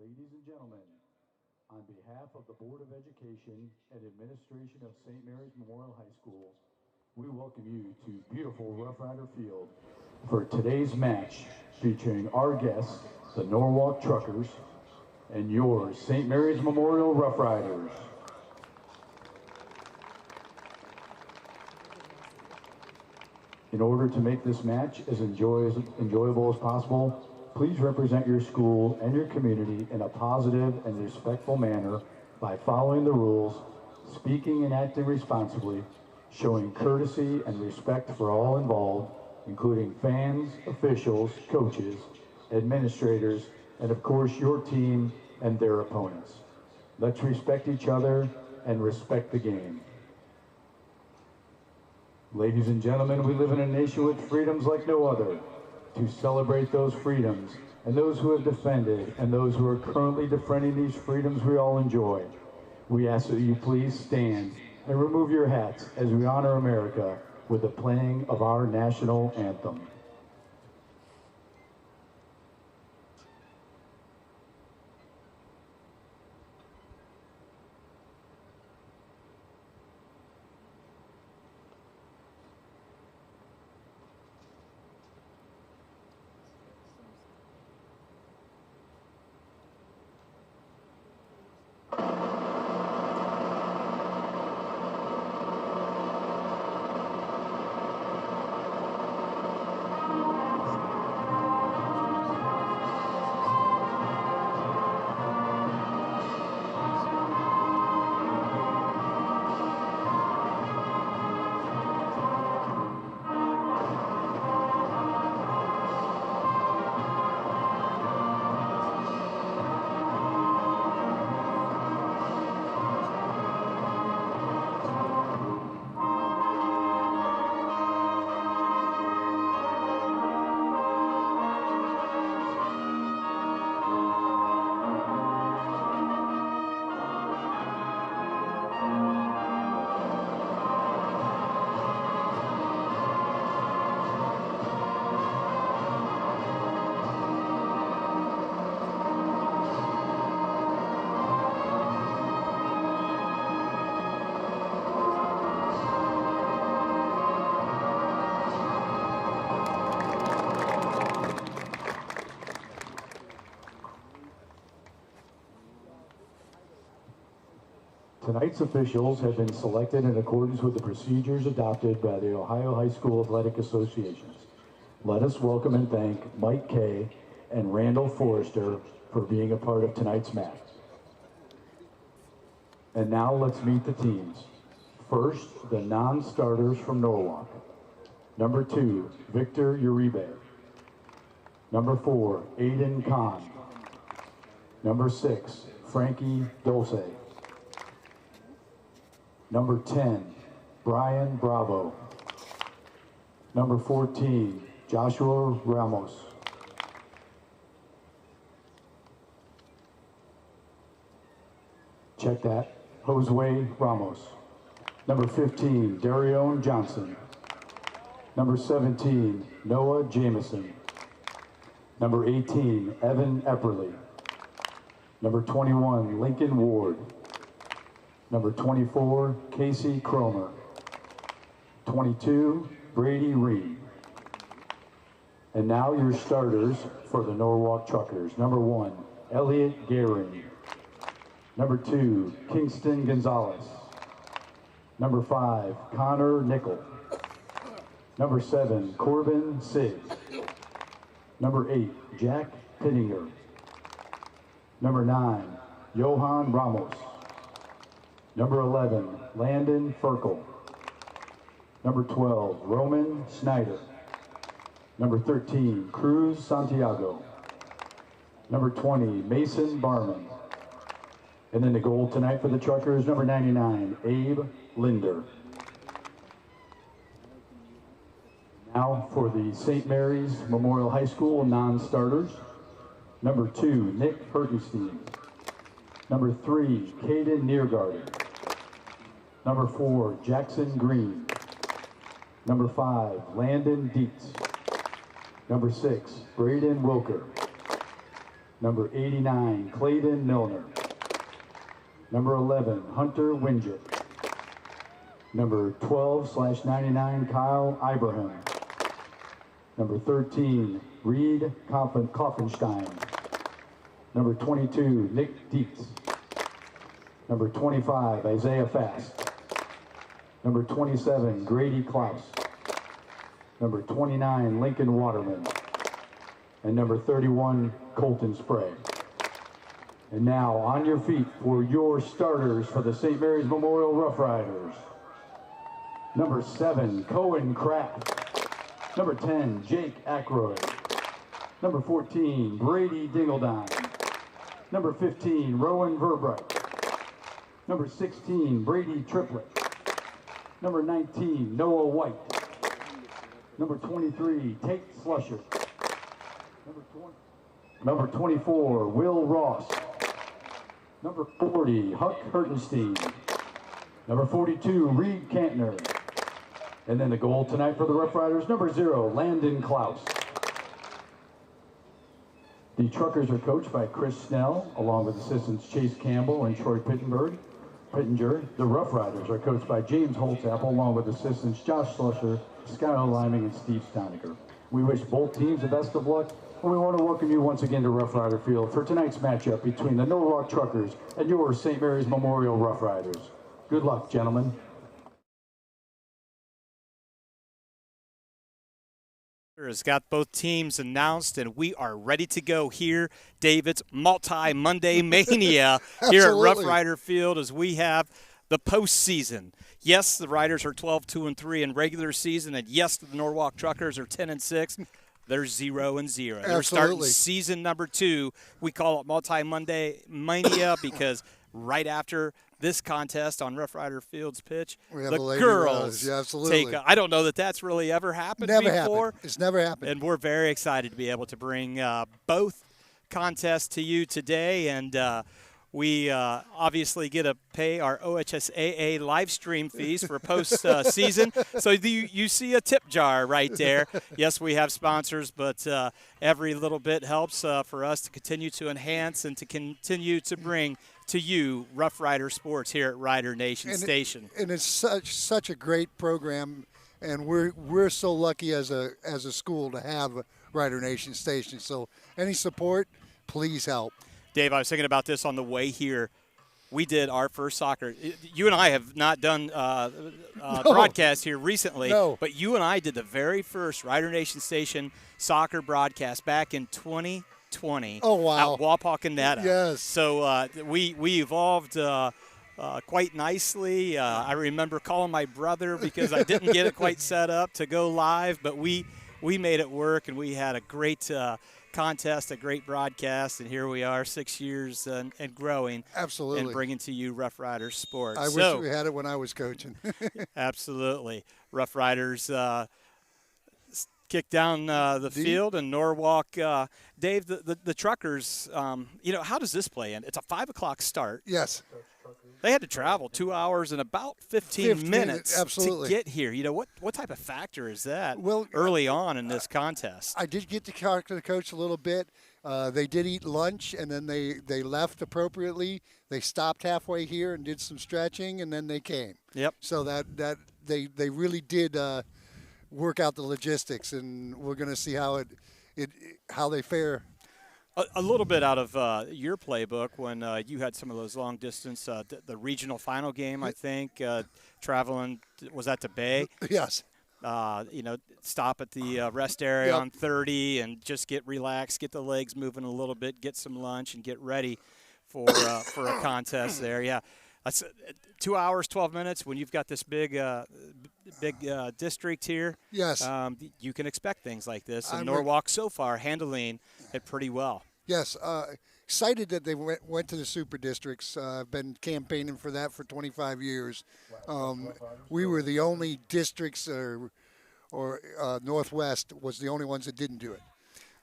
Ladies and gentlemen, on behalf of the Board of Education and Administration of St. Mary's Memorial High School, we welcome you to beautiful Rough Rider Field for today's match featuring our guests, the Norwalk Truckers, and your St. Mary's Memorial Rough Riders. In order to make this match as enjoyable as possible, please represent your school and your community in a positive and respectful manner by following the rules, speaking and acting responsibly, showing courtesy and respect for all involved, including fans, officials, coaches, administrators, and of course your team and their opponents. Let's respect each other and respect the game. Ladies and gentlemen, we live in a nation with freedoms like no other. To celebrate those freedoms and those who have defended and those who are currently defending these freedoms we all enjoy, we ask that you please stand and remove your hats as we honor America with the playing of our national anthem. Tonight's officials have been selected in accordance with the procedures adopted by the Ohio High School Athletic Associations. Let us welcome and thank Mike Kay and Randall Forrester for being a part of tonight's match. And now let's meet the teams. First, the non-starters from Norwalk. Number 2, Victor Uribe. Number 4, Aiden Kahn. Number 6, Frankie Dulce. Number 10, Brian Bravo. Number 14, Joshua Ramos. Check that, Josue Ramos. Number 15, Darion Johnson. Number 17, Noah Jameson. Number 18, Evan Epperly. Number 21, Lincoln Ward. Number 24, Casey Cromer. 22, Brady Reed. And now your starters for the Norwalk Truckers. Number 1, Elliot Gehring. Number 2, Kingston Gonzalez. Number 5, Connor Nickel. Number 7, Corbin Siggs. Number 8, Jack Pittinger. Number 9, Johan Ramos. Number 11, Landon Ferkel. Number 12, Roman Snyder. Number 13, Cruz Santiago. Number 20, Mason Barman. And then the goal tonight for the Truckers, number 99, Abe Linder. Now for the St. Mary's Memorial High School non-starters. Number 2, Nick Hertenstein. Number 3, Caden Neergarden. Number 4, Jackson Green. Number 5, Landon Dietz. Number 6, Braden Wilker. Number 89, Clayton Milner. Number 11, Hunter Winget. Number 12/99, Kyle Ibrahim. Number 13, Reed Koffenstein. Number 22, Nick Dietz. Number 25, Isaiah Fast. Number 27, Grady Klaus. Number 29, Lincoln Waterman. And number 31, Colton Spray. And now, on your feet for your starters for the St. Mary's Memorial Rough Riders. Number 7, Cohen Kraft. Number 10, Jake Ackroyd. Number 14, Brady Dingledine. Number 15, Rowan Verbright. Number 16, Brady Triplett. Number 19, Noah White. Number 23, Tate Slusher. Number 24, Will Ross. Number 40, Huck Hertenstein. Number 42, Reed Kantner. And then the goal tonight for the Rough Riders, number 0, Landon Klaus. The Truckers are coached by Chris Snell, along with assistants Chase Campbell and Troy Pittinger. The Rough Riders are coached by James Holtzapple, along with assistants Josh Slusher, Skylar Liming, and Steve Stoniker. We wish both teams the best of luck, and we want to welcome you once again to Rough Rider Field for tonight's matchup between the Norwalk Truckers and your St. Mary's Memorial Rough Riders. Good luck, gentlemen. Has got both teams announced, and we are ready to go here. David's multi-Monday mania here at Rough Rider Field as we have the postseason. Yes, the Riders are 12-2-3 in regular season, and yes, the Norwalk Truckers are 10-6. They're 0-0. They're starting season number 2. We call it multi-Monday mania because right after this contest on Rough Rider Field's pitch, the girls take – I don't know that that's really ever happened before. It's never happened. And we're very excited to be able to bring both contests to you today. And we obviously get to pay our OHSAA live stream fees for post-season. So you see a tip jar right there. Yes, we have sponsors, but every little bit helps for us to continue to enhance and to continue to bring to you Rough Rider Sports here at Rider Nation Station. And it's such a great program, and we're so lucky as a school to have Rider Nation Station. So any support, please help. Dave, I was thinking about this on the way here. We did our first soccer. You and I have not done broadcast here recently, but you and I did the very first Rider Nation Station soccer broadcast back in 2020 at Wapakoneta. Yes. So we evolved quite nicely. I remember calling my brother because I didn't get it quite set up to go live, but we made it work, and we had a great contest, a great broadcast, and here we are 6 years and growing. Absolutely. And bringing to you Rough Riders Sports. I wish we had it when I was coaching. Absolutely. Rough Riders kick down the field, and Norwalk. Dave, the Truckers, how does this play in? It's a 5 o'clock start. Yes. They had to travel 2 hours and about 15 minutes absolutely. To get here. What type of factor is that well, early on in this contest? I did get to talk to the coach a little bit. They did eat lunch, and then they left appropriately. They stopped halfway here and did some stretching, and then they came. Yep. So that they really did work out the logistics, and we're going to see how they fare. A little bit out of your playbook when you had some of those long distance, the regional final game, I think, traveling, was that to Bay? Yes. Stop at the rest area on 30 and just get relaxed, get the legs moving a little bit, get some lunch, and get ready for a contest there. Yeah. That's 2 hours, 12 minutes when you've got this big district here. Yes. You can expect things like this. And Norwalk so far handling it pretty well. Yes. Excited that they went to the super districts. I've been campaigning for that for 25 years. We were the only districts or Northwest was the only ones that didn't do it.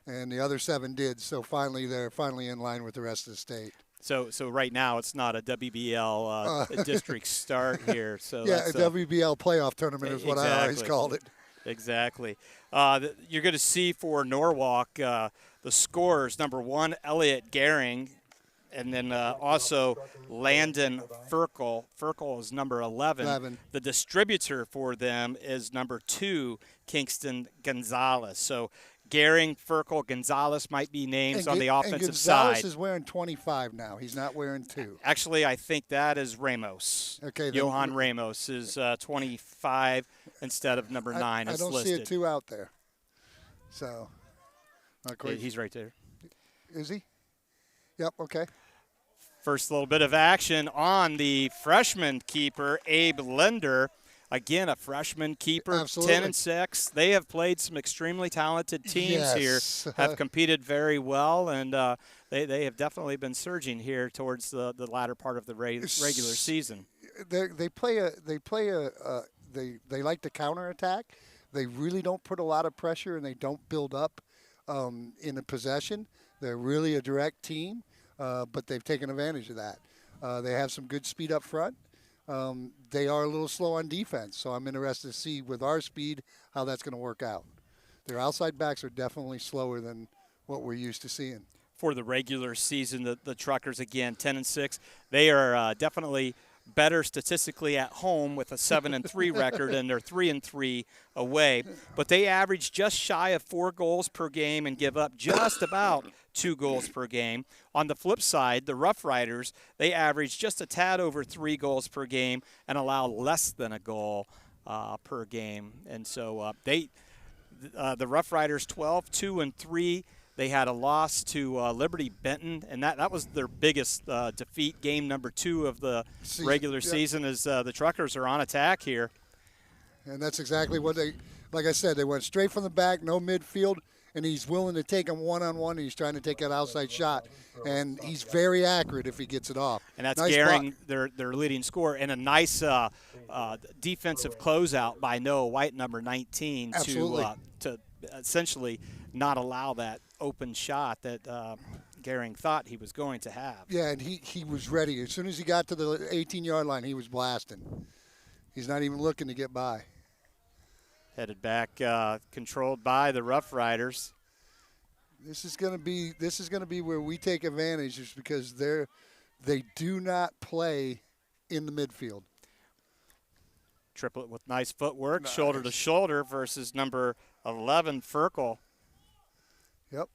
And the other 7 did. So they're finally in line with the rest of the state. So right now it's not a WBL district start here. So yeah, a WBL playoff tournament is what I always called it. Exactly. You're going to see for Norwalk the scorers, number 1, Elliot Gehring, and then also Landon Ferkel. Ferkel is number 11. The distributor for them is number 2, Kingston Gonzalez. So Gehring, Ferkel, Gonzalez might be names on the offensive side. Gonzalez is wearing 25 now. He's not wearing 2. Actually, I think that is Ramos. Okay. Johan Ramos is 25 instead of number 9 I as don't listed. see a 2 out there. So, Yeah, he's right there. Is he? Yep, okay. First little bit of action on the freshman keeper, Abe Linder. Again, a freshman keeper, Absolutely. 10-6. They have played some extremely talented teams here, have competed very well, and they have definitely been surging here towards the latter part of the regular season. They like to counterattack. They really don't put a lot of pressure, and they don't build up in a possession. They're really a direct team, but they've taken advantage of that. They have some good speed up front. They are a little slow on defense, so I'm interested to see with our speed how that's going to work out. Their outside backs are definitely slower than what we're used to seeing. For the regular season, the Truckers, again, 10-6. They are definitely better statistically at home with a 7-3 record, and they're 3-3 away. But they average just shy of 4 goals per game and give up just about 2 goals per game. On the flip side, the Rough Riders, they average just a tad over 3 goals per game and allow less than a goal per game. And so the Rough Riders 12-2-3. They had a loss to Liberty Benton, and that was their biggest defeat, game number 2 of the regular season, as the Truckers are on attack here. And that's exactly what like I said, they went straight from the back, no midfield, and he's willing to take him one-on-one, and he's trying to take that outside shot. And he's very accurate if he gets it off. And that's nice Gehring, their leading scorer, and a nice defensive closeout by Noah White, number 19, to essentially not allow that open shot that Gehring thought he was going to have. Yeah, and he was ready. As soon as he got to the 18-yard line, he was blasting. He's not even looking to get by. Headed back, controlled by the Rough Riders. This is going to be where we take advantage, is because they do not play in the midfield. Triplet with nice footwork, shoulder to shoulder versus number 11, Ferkel. Yep.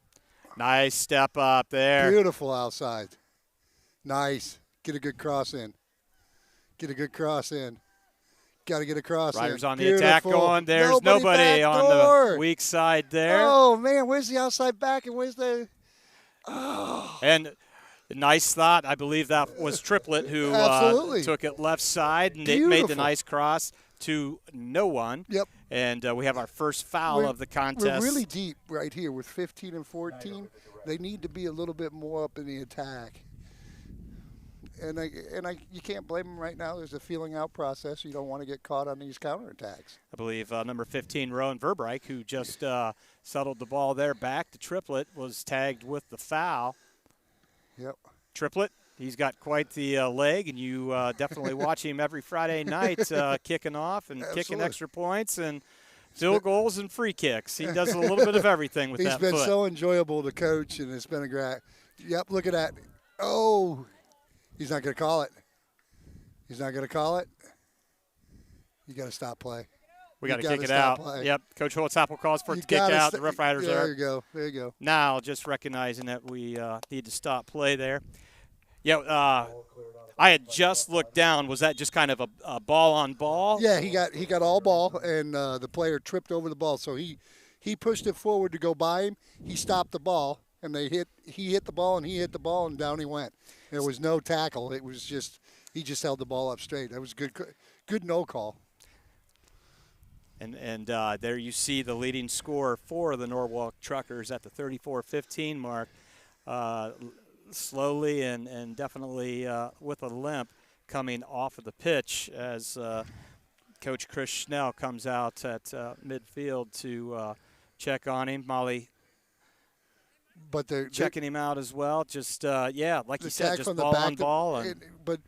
Nice step up there. Beautiful outside. Nice. Get a good cross in. Got to get a cross Riders in. on the attack going. There's nobody on the weak side there. Oh, man, where's the outside back and where's the – oh. And nice thought. I believe that was Triplet who took it left side, and they made the nice cross to no one. Yep. And we have our first foul of the contest. We're really deep right here with 15 and 14. They need to be a little bit more up in the attack. And you can't blame them right now. There's a feeling out process. You don't want to get caught on these counterattacks. I believe number 15, Rowan Verbeek, who just settled the ball there back to Triplet, was tagged with the foul. Yep. Triplet, he's got quite the leg, and you definitely watch him every Friday night kicking off and kicking extra points and field goals and free kicks. He does a little bit of everything with that foot. He's been so enjoyable to coach, and it's been a great – yep, look at that. Oh, he's not going to call it. You got to stop play. We got to kick it out. Yep, Coach Holtzapfel calls for it to kick out. The Rough Riders are. There you go. Now just recognizing that we need to stop play there. Yeah, I had just looked down. Was that just kind of a ball on ball? Yeah, he got all ball, and the player tripped over the ball. So he pushed it forward to go by him. He stopped the ball, and he hit the ball, and he hit the ball, and down he went. There was no tackle. It was just he just held the ball up straight. That was good no call. And there you see the leading scorer for the Norwalk Truckers at the 34-15 mark. Slowly and definitely with a limp coming off of the pitch as Coach Chris Schnell comes out at midfield to check on him. Molly but checking him out as well. Just, like you said, just ball on ball. But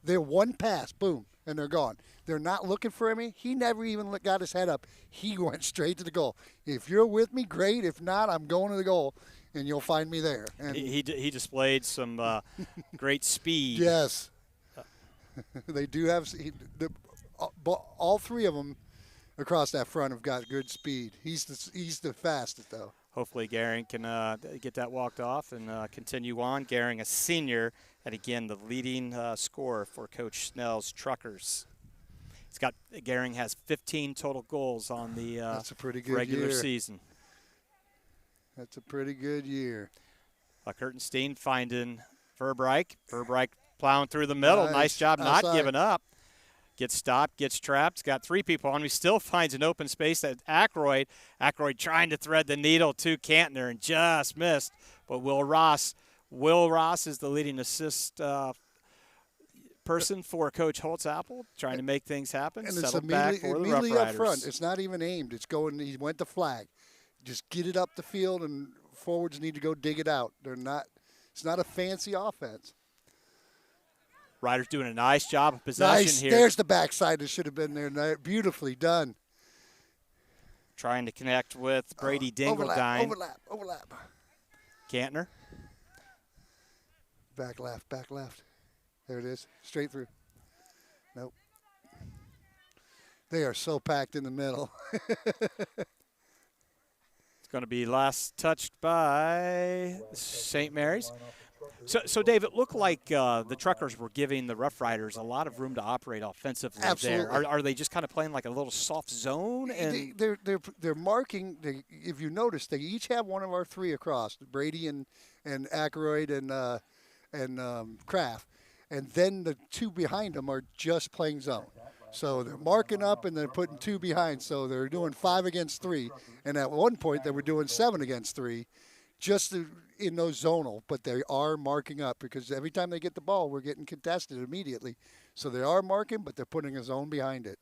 they're one pass, boom. and they're gone. They're not looking for him. He never even got his head up. He went straight to the goal. If you're with me, great. If not, I'm going to the goal, and you'll find me there. And he displayed some great speed. yes. They do have all three of them across that front have got good speed. He's the fastest, though. Hopefully Gehring can get that walked off and continue on. Gehring, a senior, and again the leading scorer for Coach Snell's Truckers. Gehring has 15 total goals on the That's a pretty good regular year. season. That's a pretty good year. Kurtenstein finding Verbeek. Verbeek plowing through the middle. Nice job not giving up. Gets stopped, gets trapped. Got three people on him. He still finds an open space at Ackroyd. Ackroyd trying to thread the needle to Cantner and just missed. But Will Ross is the leading assist person for Coach Holtzapfel, trying to make things happen. And it's Settled back for the Rough immediately up Riders. front. It's not even aimed. It's going. He went to flag. Just get it up the field, and forwards need to go dig it out. They're not. It's not a fancy offense. Riders doing a nice job of possession here. There's the backside that should have been there. Beautifully done. Trying to connect with Brady Dingledine. Overlap. Cantner. Back left. There it is. Straight through. Nope. They are so packed in the middle. It's going to be last touched by St. Mary's. So, Dave, it looked like the Truckers were giving the Rough Riders a lot of room to operate offensively. Absolutely. There. Are they just kind of playing like a little soft zone? And They're marking. If you notice, they each have one of our three across: Brady and Ackroyd and Kraft, and then the two behind them are just playing zone. So they're marking up and they're putting two behind. So they're doing 5 against 3, and at one point they were doing 7 against 3. Just in those zonal, but they are marking up because every time they get the ball, we're getting contested immediately. So they are marking, but they're putting a zone behind it.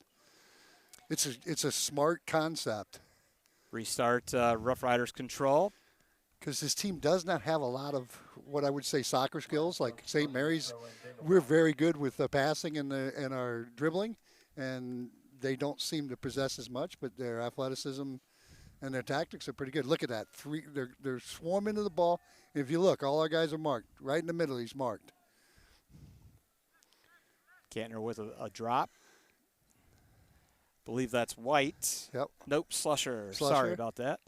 It's a smart concept. Restart Rough Riders control. Because this team does not have a lot of what I would say soccer skills. Like St. Mary's, we're very good with the passing and our dribbling, and they don't seem to possess as much, but their athleticism and their tactics are pretty good. Look at that. They're swarming to the ball. If you look, all our guys are marked. Right in the middle, he's marked. Cantner with a drop. Believe that's White. Yep. Nope, Slusher. Sorry about that.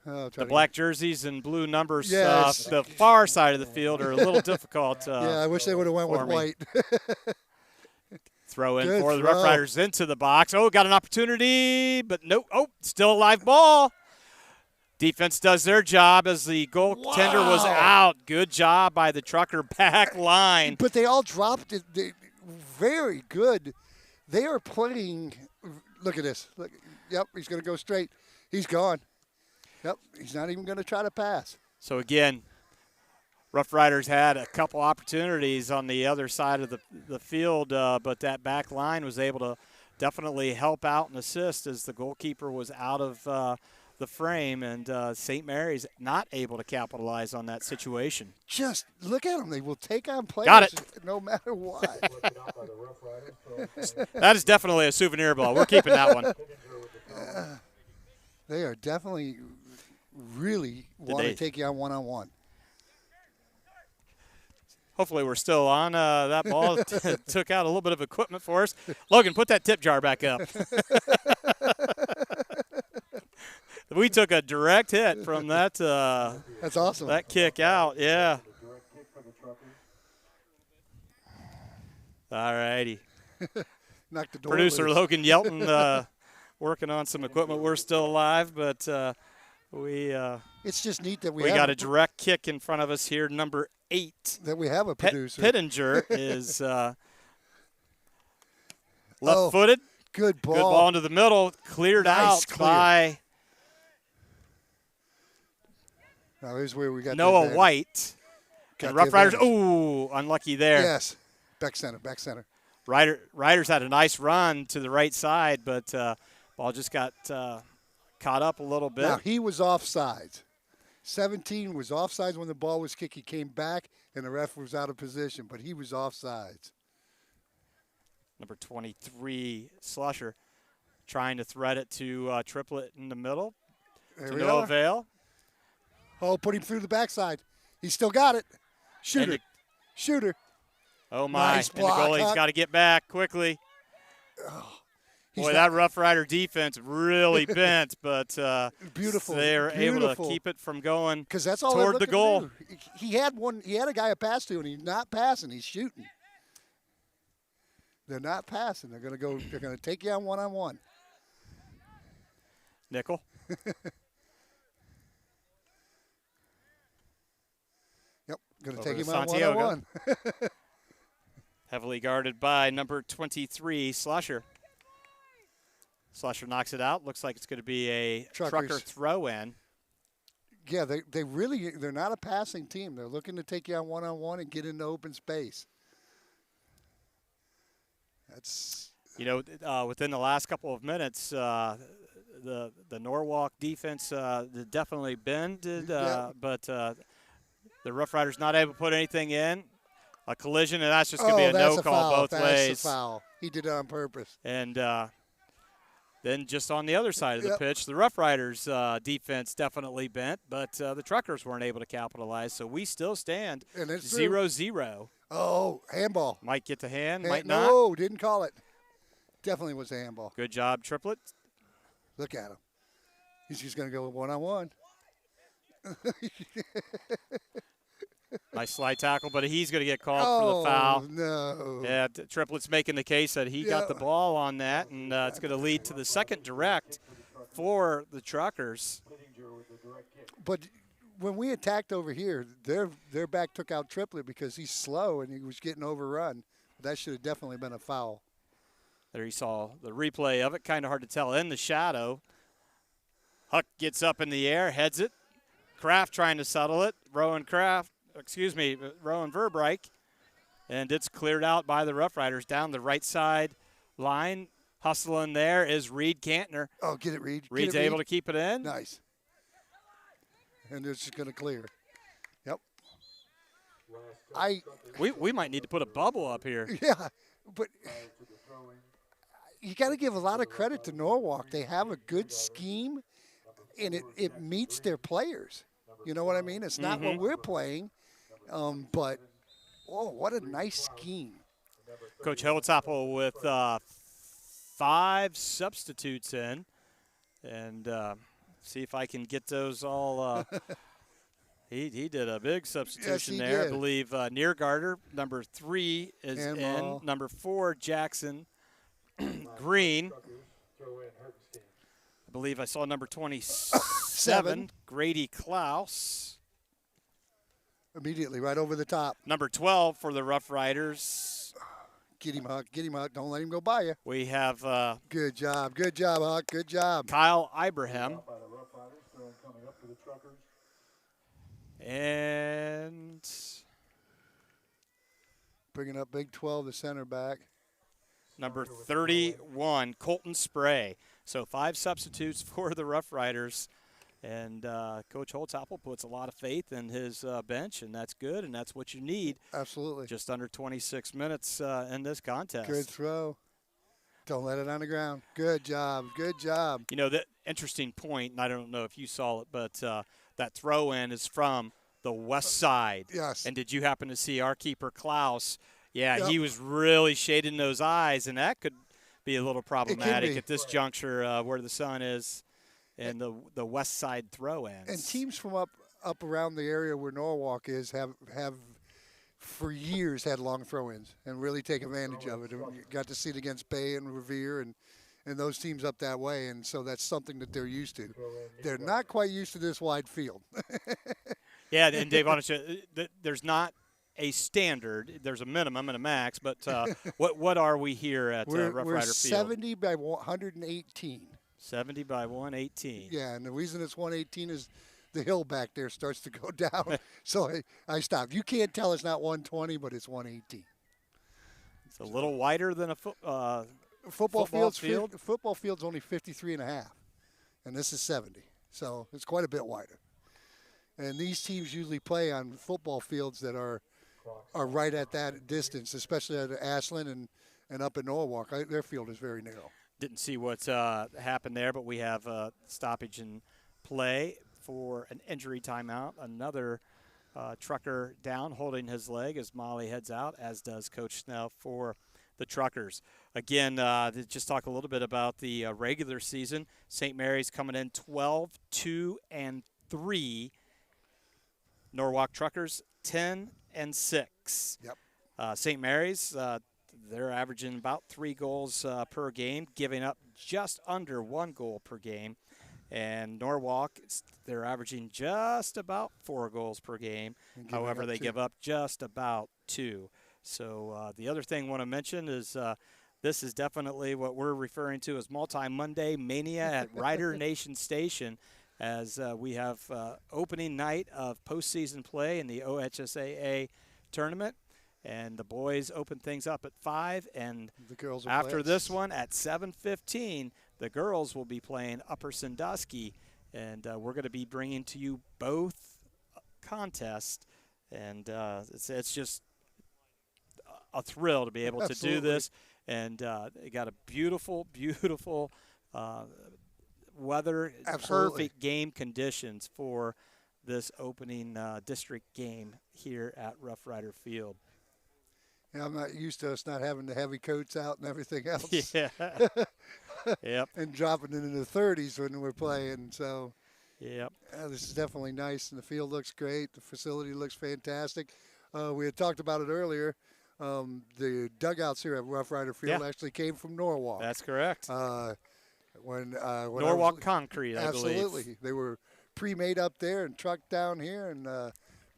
The black jerseys and blue numbers, the far side of the field are a little difficult. Yeah, I wish they would have went with White. Throw in for the Rough Riders into the box. Oh, got an opportunity, but nope. Oh, still a live ball. Defense does their job as the goaltender was out. Good job by the Trucker back line. But they all dropped it. Very good. They are playing. Look at this. Look. Yep, he's going to go straight. He's gone. Yep, he's not even going to try to pass. So, again, Rough Riders had a couple opportunities on the other side of the field, but that back line was able to definitely help out and assist as the goalkeeper was out of the frame, and St. Mary's not able to capitalize on that situation. Just look at them. They will take on players Got it. No matter what. That is definitely a souvenir ball. We're keeping that one. They are definitely really want to take you on one-on-one. Hopefully we're still on. That ball took out a little bit of equipment for us. Logan, put that tip jar back up. We took a direct hit from that. That's awesome. That kick out, yeah. All righty. Knocked the door Producer loose. Logan Yelton working on some equipment. We're still alive, but it's just neat that we got a direct kick in front of us here, number 8. That we have a producer. Pittenger is left-footed. Good ball. Good ball into the middle. Cleared out by now here's where we got Noah White. And Rough Riders, unlucky there. Yes, back center. Riders had a nice run to the right side, but ball just got caught up a little bit. Now, he was offsides. 17 was offsides when the ball was kicked. He came back, and the ref was out of position, but he was offsides. Number 23, Slusher, trying to thread it to Triplet in the middle. There To we no are. avail. Oh, put him through the backside. He still got it. Shooter. And Shooter. Oh, my. Nice And the block, goalie's Huck. got to get back quickly. He's Boy, not- that Rough Rider defense really bent, but Beautiful. they were able to Beautiful. keep it from going Because that's all toward they're the looking goal. to do. He had one. He had a guy to pass to, and he's not passing. He's shooting. They're not passing. They're going to go. They're going to take you on one-on-one. Nickel. Yep. Going to Over take to him on Santiago. one-on-one. Heavily guarded by number 23, Slusher. Slusher knocks it out. Looks like it's going to be a trucker throw-in. Yeah, they're not a passing team. They're looking to take you on one-on-one and get into open space. That's Within the last couple of minutes, the Norwalk defense definitely bended, but the Rough Riders not able to put anything in. A collision, and that's just going to be a no call both ways. That's a foul. He did it on purpose. And then just on the other side of the pitch, the Rough Riders defense definitely bent, but the Truckers weren't able to capitalize. So we still stand And it's 0-0. Oh, handball. Might get the hand, might not. No, didn't call it. Definitely was a handball. Good job, Triplet. Look at him. He's just going to go one-on-one. Nice slide tackle, but he's going to get called for the foul. No. Yeah, Triplet's making the case that he got the ball on that, and it's going to lead to the second direct for the Truckers. But when we attacked over here, their back took out Triplet because he's slow and he was getting overrun. That should have definitely been a foul. There you saw the replay of it. Kind of hard to tell in the shadow. Huck gets up in the air, heads it. Kraft trying to settle it. Rowan Verbeek. And it's cleared out by the Rough Riders down the right side line. Hustling there is Reed Cantner. Oh, get it, Reed. Reed's able to keep it in. Nice. And it's just going to clear. Yep. We might need to put a bubble up here. Yeah, but you got to give a lot of credit to Norwalk. They have a good scheme, and it meets their players. You know what I mean? It's not what we're playing, but what a nice scheme. Coach Hilltopple with 5 substitutes in, and see if I can get those all. He did a big substitution there. Did. I believe Neargarter, number 3, is in. Number 4, Jackson Green. I believe I saw number 27, Grady Klaus. Immediately, right over the top. Number 12 for the Rough Riders. Get him, Huck. Get him, Huck. Don't let him go by you. We have Good job, Huck. Good job. Kyle Ibrahim. And Bringing up Big 12, the center back. number 31, Colton Spray. So 5 substitutes for the Rough Riders. And Coach Holtzapfel puts a lot of faith in his bench, and that's good, and that's what you need. Absolutely. Just under 26 minutes in this contest. Good throw. Don't let it on the ground. Good job. Good job. You know, the interesting point, and I don't know if you saw it, but that throw-in is from the west side. Yes. And did you happen to see our keeper, Klaus? Yeah, Yep. he was really shading those eyes, and that could be a little problematic be. at this juncture where the sun is and the west side throw-ins. And teams from up around the area where Norwalk is have for years had long throw-ins and really take advantage of it. And you got to see it against Bay and Revere and those teams up that way, and so that's something that they're used to. They're not quite used to this wide field. Yeah, and Dave, honestly, there's not a standard. There's a minimum and a max, but what are we here at Rough Rider We're Field? 70 by 118. 70 by 118. Yeah, and the reason it's 118 is the hill back there starts to go down. So I stopped. You can't tell it's not 120, but it's 118. It's a little wider than a Football field. Football field's only 53 and a half, and this is 70. So it's quite a bit wider. And these teams usually play on football fields that are right at that distance, especially at Ashland and up in Norwalk, their field is very narrow. Didn't see what's happened there, but we have stoppage in play for an injury timeout. Another trucker down holding his leg as Molly heads out, as does Coach Snell for the Truckers. Again, to just talk a little bit about the regular season. St. Mary's coming in 12-2-3. Norwalk Truckers 10-6. Yep. St. Mary's, they're averaging about 3 goals per game, giving up just under 1 goal per game. And Norwalk, they're averaging just about 4 goals per game. However, they give up just about 2. So the other thing I want to mention is this is definitely what we're referring to as Multi-Monday Mania at Rider Nation Station, as we have opening night of postseason play in the OHSAA tournament. And the boys open things up at 5, and the girls after this one at 7:15, the girls will be playing Upper Sandusky, and we're going to be bringing to you both contests, and it's just a thrill to be able to do this, and they got a beautiful, beautiful weather, perfect game conditions for this opening district game here at Rough Rider Field. Yeah, I'm not used to us not having the heavy coats out and everything else. Yeah. Yep. And dropping it into the 30s when we're playing. So, yep. This is definitely nice, and the field looks great. The facility looks fantastic. We had talked about it earlier. The dugouts here at Rough Rider Field actually came from Norwalk. That's correct. When Norwalk Concrete, I believe. Absolutely. They were pre-made up there and trucked down here, and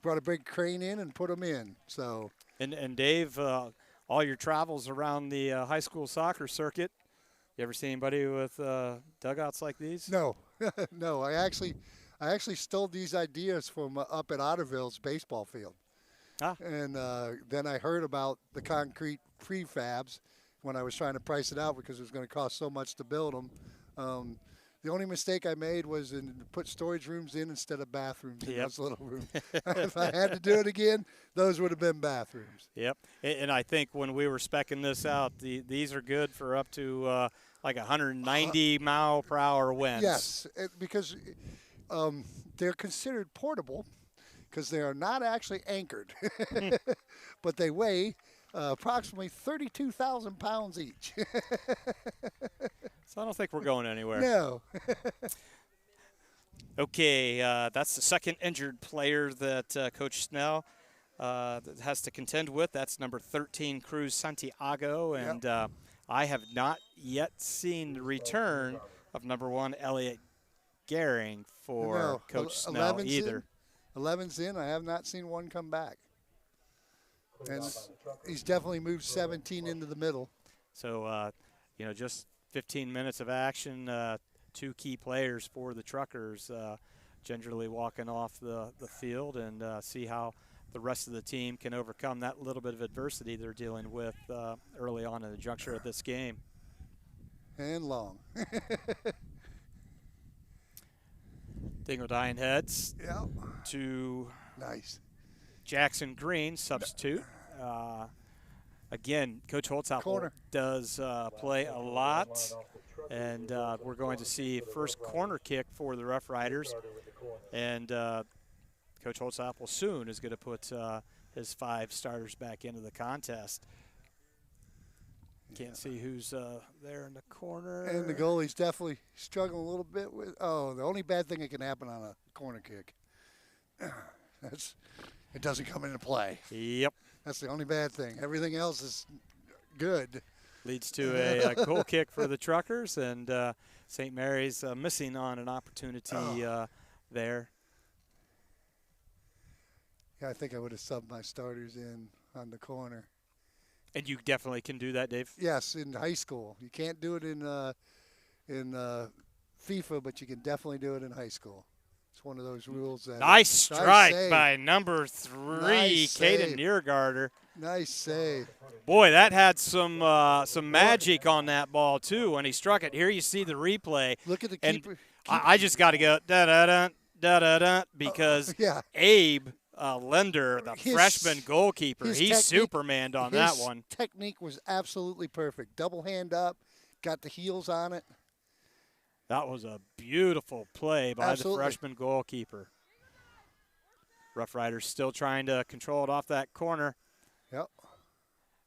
brought a big crane in and put them in. So. And Dave, all your travels around the high school soccer circuit, you ever see anybody with dugouts like these? No, no. I actually stole these ideas from up at Otterville's baseball field. Ah. And then I heard about the concrete prefabs when I was trying to price it out because it was going to cost so much to build them. The only mistake I made was to put storage rooms in instead of bathrooms in those little rooms. If I had to do it again, those would have been bathrooms. Yep. And I think when we were speccing this out, these are good for up to like 190 mile per hour winds. Yes, because they're considered portable because they are not actually anchored, but they weigh approximately 32,000 pounds each. So I don't think we're going anywhere. No. Okay, that's the second injured player that Coach Snell has to contend with. That's number 13, Cruz Santiago, and I have not yet seen the return of number 1, Elliot Gehring, for Coach Snell either. 11's in. I have not seen one come back. And he's definitely moved 17 into the middle. So, just 15 minutes of action, 2 key players for the Truckers gingerly walking off the field, and see how the rest of the team can overcome that little bit of adversity they're dealing with early on in the juncture of this game. And long. Dingodine heads to Jackson Green, substitute. Again, Coach Holtzapfel does play a lot, and we're going to see first corner kick for the Rough Riders. And Coach Holtzapfel soon is going to put his 5 starters back into the contest. Can't see who's there in the corner. And the goalie's definitely struggling a little bit with. Oh, the only bad thing that can happen on a corner kick, it doesn't come into play. Yep. That's the only bad thing. Everything else is good. Leads to a goal kick for the Truckers, and St. Mary's missing on an opportunity there. Yeah, I think I would have subbed my starters in on the corner. And you definitely can do that, Dave? Yes, in high school. You can't do it in FIFA, but you can definitely do it in high school. It's one of those rules. That nice strike by number 3, Caden Niergarter. Nice save. Boy, that had some magic on that ball, too, when he struck it. Here you see the replay. Look at the keeper. I just got to go da-da-da, da-da-da, because Abe Lender, the freshman goalkeeper, he Supermaned on that one. His technique was absolutely perfect. Double hand up, got the heels on it. That was a beautiful play by the freshman goalkeeper. Rough Riders still trying to control it off that corner. Yep.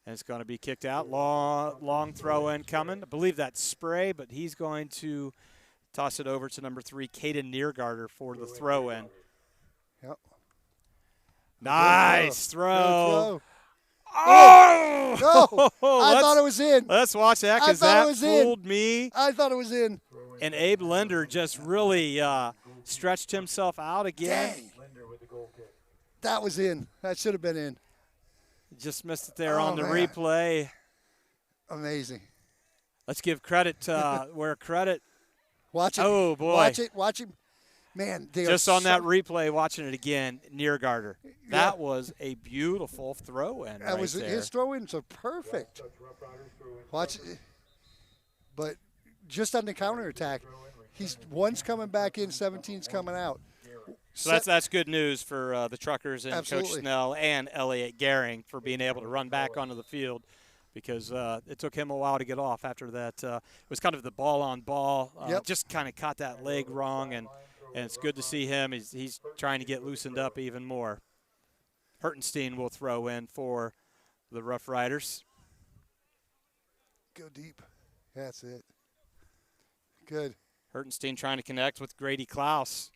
And it's going to be kicked out. Long throw in coming. I believe that's Spray, but he's going to toss it over to number 3, Caden Niergarter, for the throw in. Yep. Nice throw. Oh! No, I thought it was in. Let's watch that because that fooled me. I thought it was in. And Abe Lender just really stretched himself out again. Dang. That was in. That should have been in. Just missed it there on the replay. Amazing. Let's give credit where credit. Watch it. Oh, boy. Watch him. Man, just on that replay, watching it again, Niergarter. That was a beautiful throw-in right there. His throw-ins are perfect. Watch it. But just on the counterattack, one's coming back in, 17's coming out. So that's good news for the Truckers and Coach Snell and Elliot Gehring for being able to run back onto the field, because it took him a while to get off after that. It was kind of the ball-on-ball. Just kind of caught that leg wrong, and it's good to see him. He's trying to get loosened up even more. Hertenstein will throw in for the Rough Riders. Go deep. That's it. Good. Hertenstein trying to connect with Grady Klaus.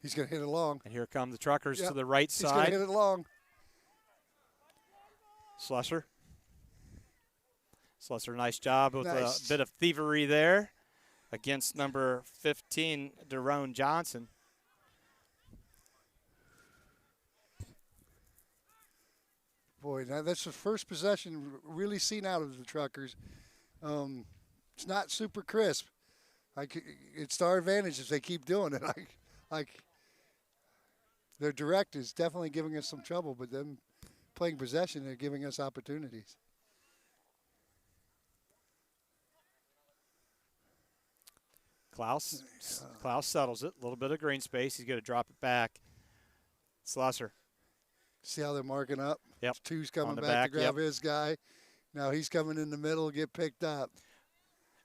He's going to hit it long. And here come the Truckers to the right side. He's going to hit it long. Slusser, nice job with a bit of thievery there against number 15, Daron Johnson. Boy, now that's the first possession really seen out of the Truckers. It's not super crisp. It's to our advantage if they keep doing it. Their direct is definitely giving us some trouble, but them playing possession, they're giving us opportunities. Klaus settles it. A little bit of green space. He's going to drop it back. Slusser. See how they're marking up? Yep. Two's coming back to grab his guy. Now he's coming in the middle, get picked up.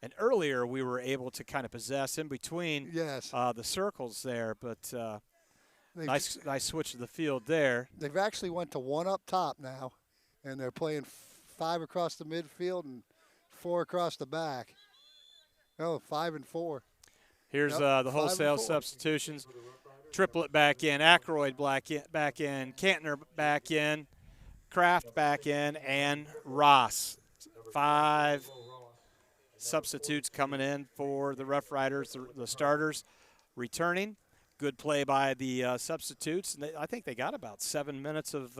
And earlier we were able to kind of possess in between the circles there, but nice switch to the field there. They've actually went to 1 up top now, and they're playing 5 across the midfield and 4 across the back. No, 5 and 4. Here's the wholesale substitutions. Triplet back in, Ackroyd back in, Cantner back in, Kraft back in, and Ross. 5 substitutes coming in for the Rough Riders, the starters returning. Good play by the substitutes. And I think they got about 7 minutes of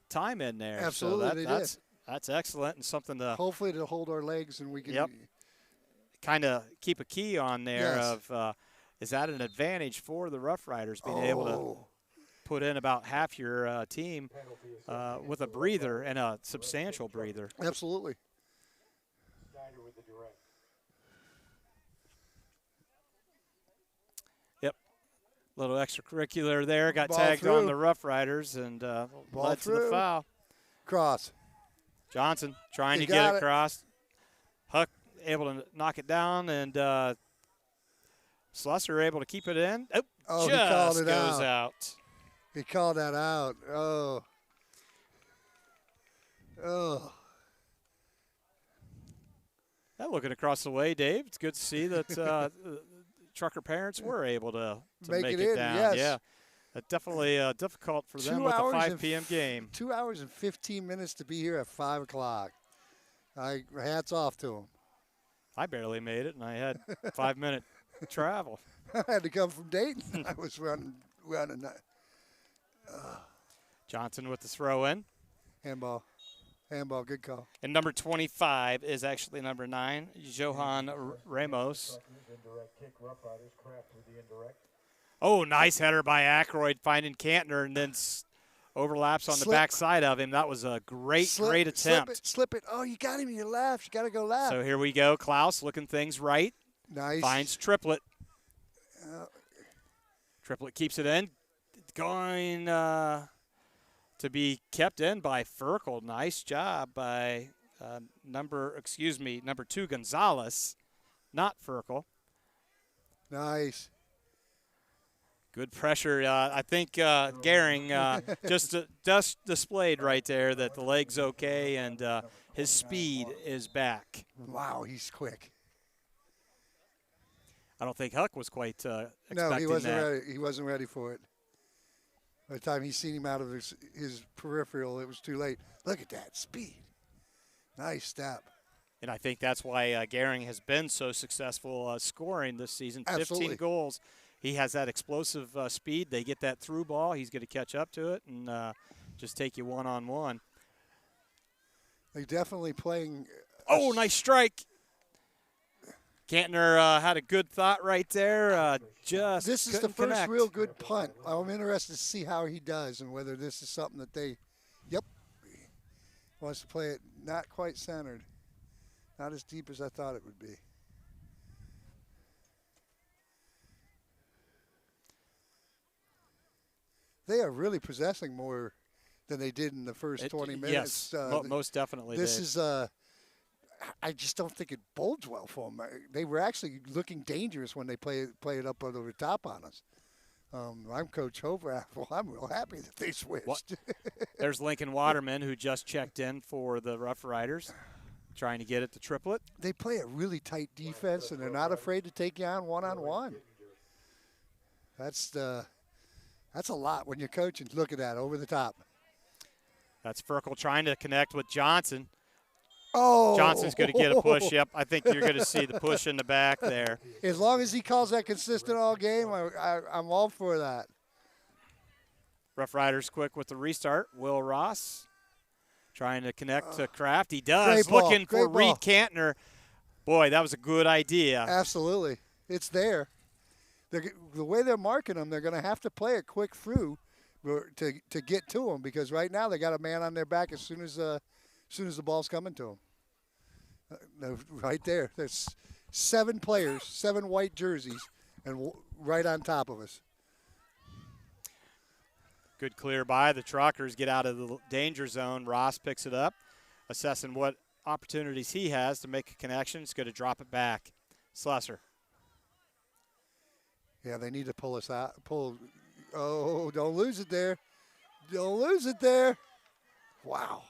time in there. Absolutely, so that's excellent and something to hopefully to hold our legs and we can kind of keep a key on there of is that an advantage for the Rough Riders being able to put in about half your team with a breather and a substantial breather. Absolutely. Yep. Little extracurricular there. Got tagged on the Rough Riders and led to the foul. Cross. Johnson trying to get it across. Huck able to knock it down, and Slusser able to keep it in. Oh, just he called it goes out. He called that out. Oh. Looking across the way, Dave, it's good to see that Trucker parents were able to make it down. Yes. Yeah, definitely difficult for them with a 5 p.m. game. 2 hours and 15 minutes to be here at 5 o'clock. Hats off to them. I barely made it, and I had 5-minute travel. I had to come from Dayton. I was running. Johnson with the throw in. Handball, good call. And number 25 is actually number 9, Johan Ramos. Oh, nice header by Ackroyd finding Cantner, and then overlaps on the backside of him. That was a great attempt. Slip it. Oh, you got him. You left. You got to go left. So here we go. Klaus looking things right. Nice. Finds Triplet. Triplet keeps it in. going to be kept in by Ferkel. Nice job by number 2, Gonzalez, not Ferkel. Nice. Good pressure. I think Gehring just displayed right there that the leg's okay and his speed is back. Wow, he's quick. I don't think Huck was quite expecting No, he wasn't that. ready. He wasn't ready for it. By the time he seen him out of his peripheral, it was too late. Look at that speed. Nice step. And I think that's why Gehring has been so successful scoring this season. Absolutely. 15 goals. He has that explosive speed. They get that through ball. He's going to catch up to it and just take you one-on-one. They're definitely playing. Oh, nice strike. Kantner had a good thought right there. This is the couldn't first connect. real good punt. I'm interested to see how he does and whether this is something that they, wants to play it not quite centered, not as deep as I thought it would be. They are really possessing more than they did in the first 20 minutes. Yes, most definitely. This is I just don't think it bodes well for them. They were actually looking dangerous when they play it up over the top on us. I'm Coach Hofer. Well, I'm real happy that they switched. There's Lincoln Waterman, who just checked in for the Rough Riders, trying to get it to triplet. They play a really tight defense, and they're not afraid to take you on one-on-one. That's a lot when you're coaching. Look at that, over the top. That's Ferkel trying to connect with Johnson. Oh. Johnson's going to get a push. Yep, I think you're going to see the push in the back there. As long as he calls that consistent all game, I'm all for that. Rough Riders quick with the restart. Will Ross trying to connect to Kraft. He does. Looking for Reed Kantner. Boy, that was a good idea. Absolutely. It's there. The way they're marking them, they're going to have to play it quick through to get to them, because right now they got a man on their back as soon as the ball's coming to them. Right there. There's 7 players, 7 white jerseys, and right on top of us. Good clear by. The Truckers get out of the danger zone. Ross picks it up, assessing what opportunities he has to make a connection. He's going to drop it back. Slesser. Yeah, they need to pull us out. Oh, don't lose it there. Don't lose it there. Wow.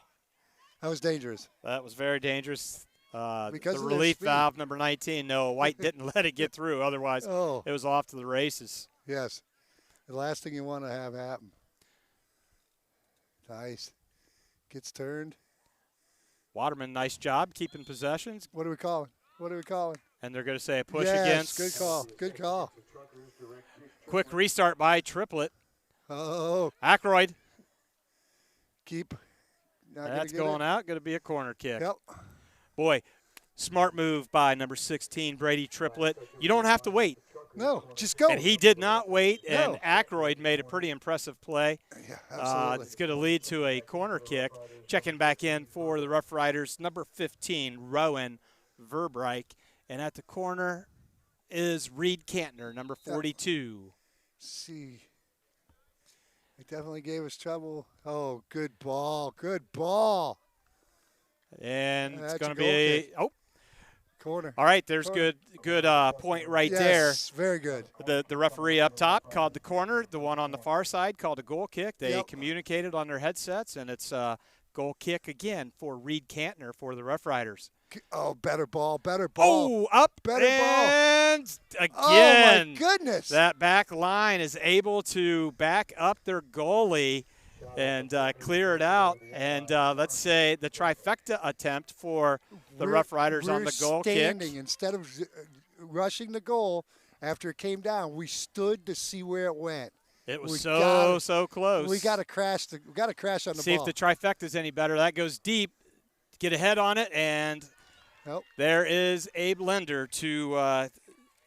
That was dangerous. That was very dangerous. Because the relief valve, number 19. No, White didn't let it get through. Otherwise, it was off to the races. Yes. The last thing you want to have happen. Nice. Gets turned. Waterman, nice job keeping possessions. What are we calling? And they're going to say a push against. Good call. Good call. Quick restart by Triplet. Oh. Aykroyd. That's going out. Going to be a corner kick. Yep. Boy, smart move by number 16, Brady Triplet. You don't have to wait. No, just go. And he did not wait, and Aykroyd made a pretty impressive play. Yeah, absolutely. It's going to lead to a corner kick. Checking back in for the Rough Riders, number 15, Rowan Verbeek. And at the corner is Reed Kantner, number 42. See. They definitely gave us trouble. Oh, good ball. Good ball. And it's going to be corner. All right, there's good point right there. Yes, very good. The referee up top called the corner. The one on the far side called a goal kick. They communicated on their headsets, and it's a goal kick again for Reed Kantner for the Rough Riders. Oh, better ball. Oh, up better and ball. Again. Oh, my goodness. That back line is able to back up their goalie and clear it out. And let's say the trifecta attempt for the Rough Riders on the goal kick. Instead of rushing the goal after it came down, we stood to see where it went. It was so close. We got to crash on the ball. See if the trifecta's any better. That goes deep. Get ahead on it, and there is Abe Lender to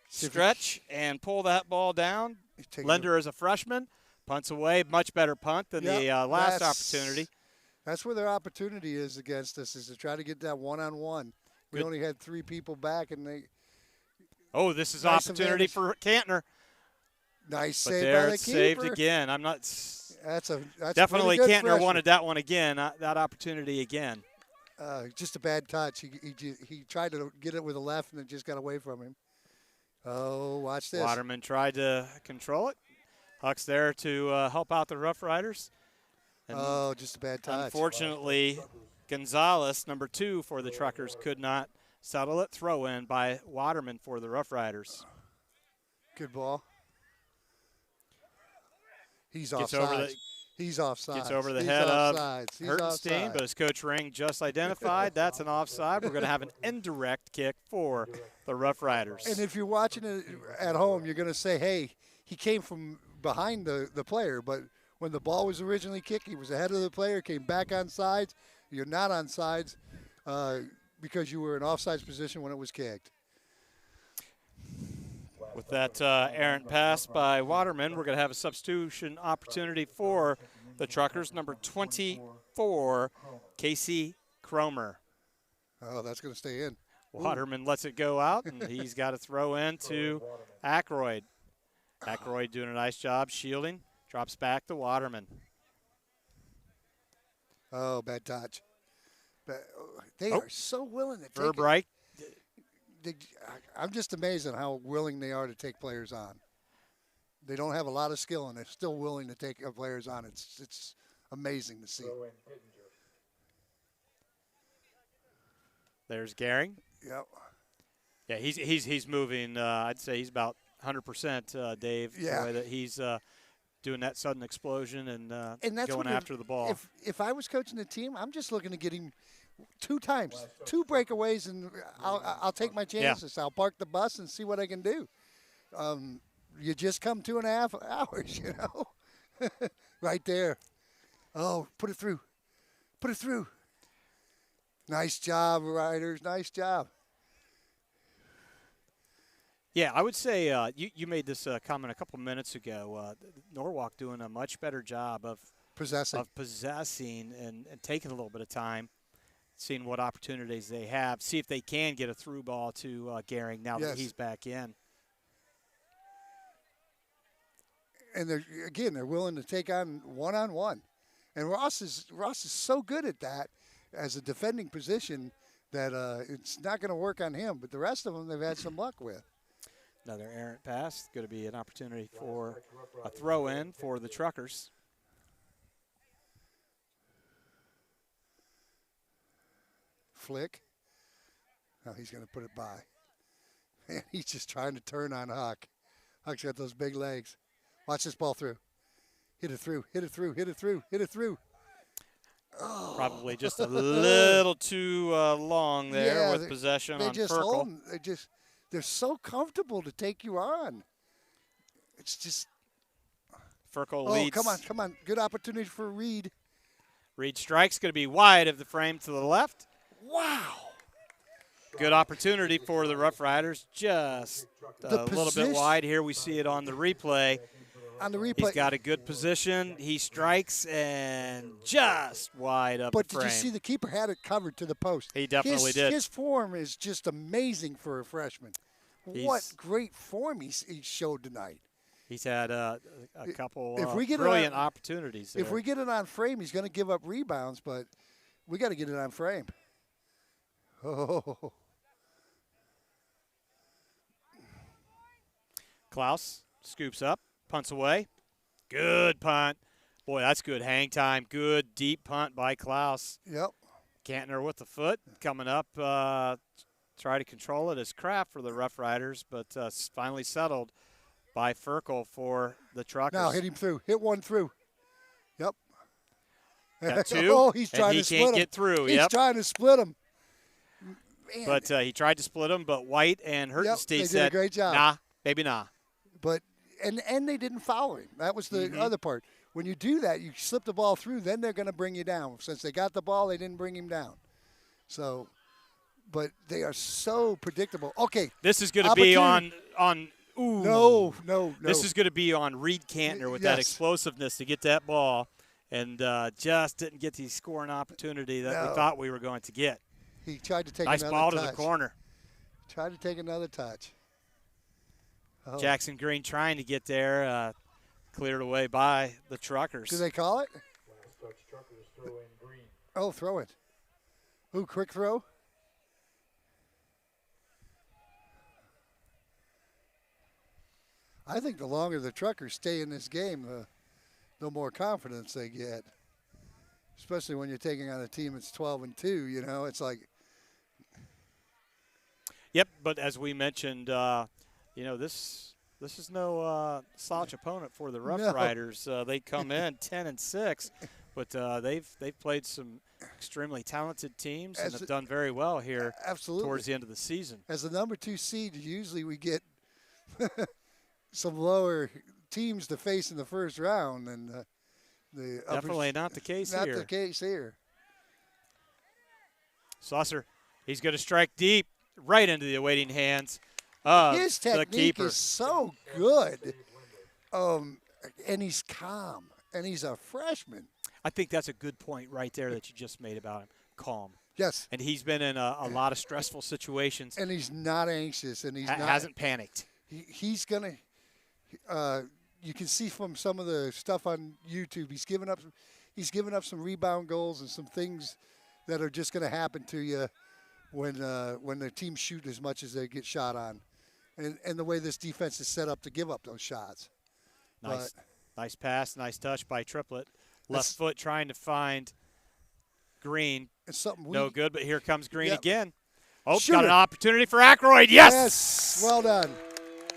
stretch and pull that ball down. Lender is a freshman. Punts away. Much better punt than the last opportunity. That's where their opportunity is against us, is to try to get that one-on-one. We only had 3 people back, and they. Oh, this is opportunity for Kantner. Nice But save there by the it's keeper. saved again. I'm not. That's Definitely pretty good Cantner freshman. wanted that one again, that opportunity again. Just a bad touch. He tried to get it with the left and it just got away from him. Oh, watch this. Waterman tried to control it. Huck's there to help out the Rough Riders. And Oh, just a bad touch. unfortunately, Gonzalez, number 2 for the Truckers, could not settle it. Throw in by Waterman for the Rough Riders. Good ball. He's Gets offside. over the- He's offside. Gets over the He's head of offsides. He's Hertenstein, offside. but as Coach Ring just identified, that's an offside. We're going to have an indirect kick for the Rough Riders. And if you're watching it at home, you're going to say, hey, he came from behind the player, but when the ball was originally kicked, he was ahead of the player, came back on sides. You're not on sides because you were in offsides position when it was kicked. With that errant pass by Waterman, we're going to have a substitution opportunity for the Truckers. Number 24, Casey Cromer. Oh, that's going to stay in. Waterman lets it go out, and he's got to throw in to Ackroyd. Ackroyd doing a nice job shielding. Drops back to Waterman. Oh, bad touch. But they are so willing to take it. Verbright. I'm just amazed at how willing they are to take players on. They don't have a lot of skill, and they're still willing to take players on. It's amazing to see. There's Gehring. Yep. Yeah, he's moving. I'd say he's about 100%, Dave. Yeah. The way that he's doing that sudden explosion and that's going what after the ball. If I was coaching the team, I'm just looking to get him 2 times, 2 breakaways, and I'll take my chances. I'll park the bus and see what I can do. You just come 2.5 hours, you know, right there. Oh, put it through. Put it through. Nice job, Riders. Nice job. Yeah, I would say you made this comment a couple minutes ago. Norwalk doing a much better job of possessing and taking a little bit of time, seeing what opportunities they have, see if they can get a through ball to Gehring now that he's back in. And they're willing to take on one-on-one. And Ross is so good at that as a defending position that it's not going to work on him. But the rest of them they've had some luck with. Another errant pass. Going to be an opportunity for a throw-in for the Truckers. Flick. Oh, he's going to put it by. Man, he's just trying to turn on Huck. Huck's got those big legs. Watch this ball through. Hit it through. Hit it through. Hit it through. Hit it through. Oh. Probably just a little too long there with possession on Ferkel. They're so comfortable to take you on. It's just. Ferkel leads. Oh, come on. Good opportunity for Reed. Reed strikes, going to be wide of the frame to the left. Wow. Good opportunity for the Rough Riders. Just a little bit wide here. We see it on the replay. On the replay. He's got a good position. He strikes and just wide up the frame. But did you see the keeper had it covered to the post? He definitely did. His form is just amazing for a freshman. What great form he showed tonight. He's had a couple brilliant opportunities there. If we get it on frame, he's going to give up rebounds, but we got to get it on frame. Oh. Klaus scoops up, punts away. Good punt. Boy, that's good hang time. Good deep punt by Klaus. Yep. Cantner with the foot coming up. Try to control it as Kraft for the Rough Riders, but finally settled by Ferkel for the Truckers. Now hit him through. Hit one through. Yep. Got 2. Oh, he's trying to split him. He can't get through. He's trying to split him. Man. But he tried to split them, but White and Hertenstein said, a great job. Nah, maybe nah. But and they didn't foul him. That was the other part. When you do that, you slip the ball through, then they're going to bring you down. Since they got the ball, they didn't bring him down. So, but they are so predictable. Okay. This is going to be on ooh. No. This is going to be on Reed Cantner with that explosiveness to get that ball, and just didn't get the scoring opportunity that we thought we were going to get. He tried to take nice another ball touch. to the corner. Tried to take another touch. Jackson Green trying to get there, cleared away by the Truckers. Do they call it? Last touch, Truckers throw in Green. Oh, throw it. Ooh, quick throw. I think the longer the Truckers stay in this game, the more confidence they get. Especially when you're taking on a team that's 12-2, you know, it's like. Yep, but as we mentioned, you know, this is no slouch opponent for the Rough Riders. They come in 10-6, but they've played some extremely talented teams and have done very well here towards the end of the season. As the number 2 seed, usually we get some lower teams to face in the first round, and definitely not the case here. Not the case here. Saucer, he's going to strike deep, right into the awaiting hands of His the technique keeper. is so good, and he's calm, and he's a freshman. I think that's a good point right there that you just made about him. Calm. Yes. And he's been in a lot of stressful situations. And he's not anxious, and hasn't panicked. He's going to you can see from some of the stuff on YouTube, he's given up some rebound goals and some things that are just going to happen to you when the team shoot as much as they get shot on, and the way this defense is set up to give up those shots. Nice pass, nice touch by Triplett. Left foot trying to find Green. It's something no good, but here comes Green again. Oh, Shooter. Got an opportunity for Ackroyd. Yes! Well done.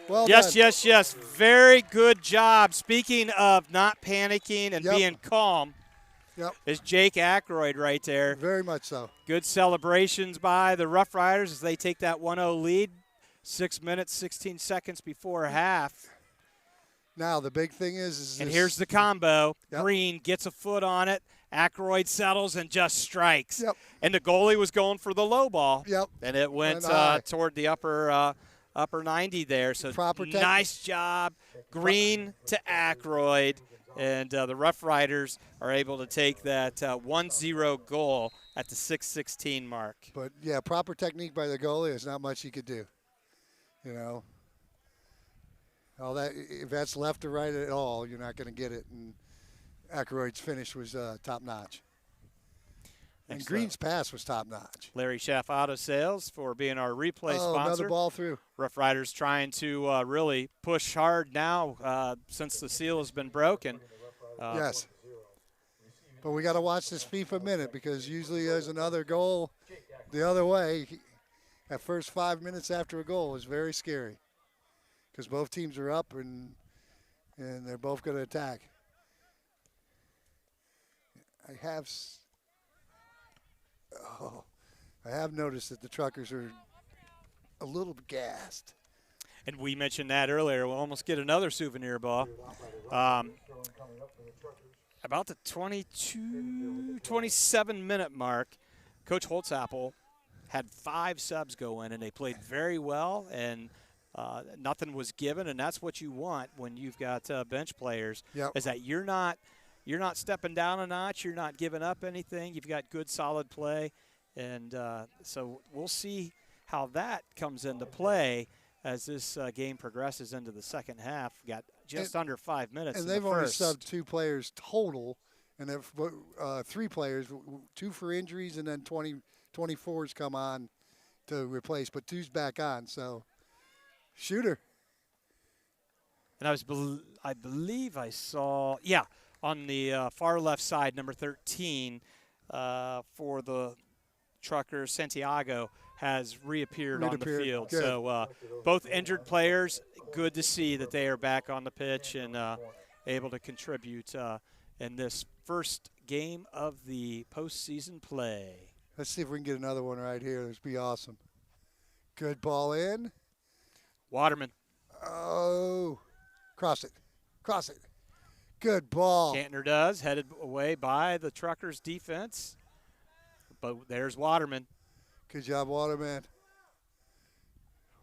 Well yes, done. yes. Very good job. Speaking of not panicking and being calm, is Jake Ackroyd right there. Very much so. Good celebrations by the Rough Riders as they take that 1-0 lead. 6 minutes, 16 seconds before half. Now, the big thing is and here's the combo. Green gets a foot on it. Ackroyd settles and just strikes. And the goalie was going for the low ball. And it went toward the upper 90 there. So nice job. Green to Ackroyd. And the Rough Riders are able to take that 1-0 goal at the 6:16 mark. But, yeah, proper technique by the goalie. There's not much he could do. You know, all that, if that's left or right at all, you're not going to get it. And Ackroyd's finish was top-notch. And Green's pass was top-notch. Larry Schaff Auto Sales for being our replay sponsor. Another ball through. Rough Riders trying to really push hard now since the seal has been broken. Yes. But we got to watch this FIFA minute because usually there's another goal the other way. That first 5 minutes after a goal is very scary because both teams are up and they're both going to attack. I have noticed that the Truckers are a little gassed. And we mentioned that earlier. We'll almost get another souvenir ball. About the 27-minute mark, Coach Holtzapfel had 5 subs go in, and they played very well, and nothing was given, and that's what you want when you've got bench players, is that you're not stepping down a notch, you're not giving up anything, you've got good, solid play, and so we'll see how that comes into play as this game progresses into the second half. We got just under 5 minutes in the first. And they've only subbed 2 players total, and 3 players, 2 for injuries, and then 24s come on to replace, but 2's back on. So, shooter. And I believe I saw, on the far left side, number 13 for the Truckers, Santiago, has reappeared on the field. Good. So both injured players, good to see that they are back on the pitch and able to contribute in this first game of the postseason play. Let's see if we can get another one right here. This would be awesome. Good ball in. Waterman. Oh, cross it. Good ball. Cantner does, headed away by the Truckers defense. But there's Waterman. Good job, Waterman.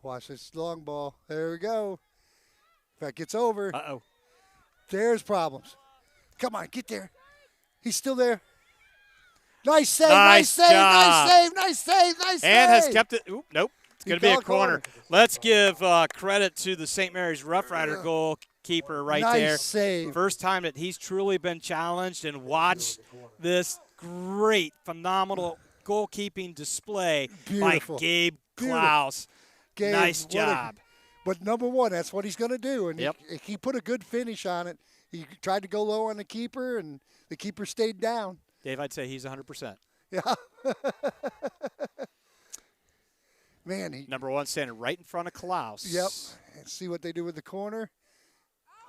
Watch this long ball. There we go. If that gets over. Uh-oh. There's problems. Come on, get there. He's still there. Nice save, Nice nice save, job. nice save. And has kept it. Oop, nope. It's going to be a corner. Let's give credit to the St. Mary's Rough Rider goalkeeper right there. Nice save. First time that he's truly been challenged, and watch this great, phenomenal goalkeeping display Beautiful. by Gabe Klaus. Gabe, nice job. But number one, that's what he's going to do. And Yep. he put a good finish on it. He tried to go low on the keeper, and the keeper stayed down. Dave, I'd say he's 100%. Yeah. Man, Number one standing right in front of Klaus. Yep. And see what they do with the corner.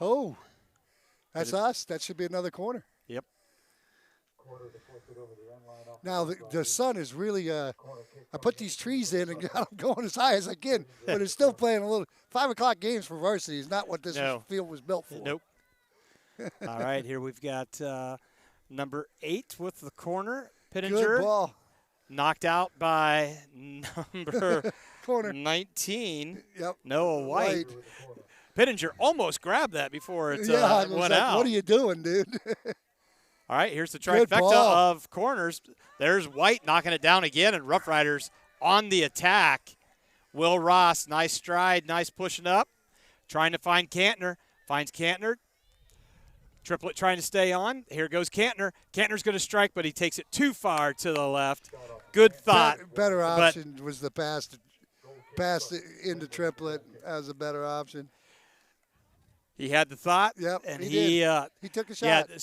Oh, that's us. That should be another corner. Yep. Now, the sun is really I put these trees in and got them going as high as I can, but it's still playing a little. 5 o'clock games for varsity is not what this field was built for. Nope. All right, here we've got number 8 with the corner. Pittenger. Good ball. Knocked out by number Corner. 19, Yep. Noah White. Pittenger almost grabbed that before it I was went like, out. what are you doing, dude? All right, here's the Good trifecta ball. of corners. There's White knocking it down again, and Rough Riders on the attack. Will Ross, nice stride, nice pushing up. Trying to find Cantner. Finds Cantner. Triplet trying to stay on. Here goes Cantner. Cantner's going to strike, but he takes it too far to the left. Good thought. Better option was the pass into Triplet as a better option. He had the thought. Yep, and he took a shot. Yeah,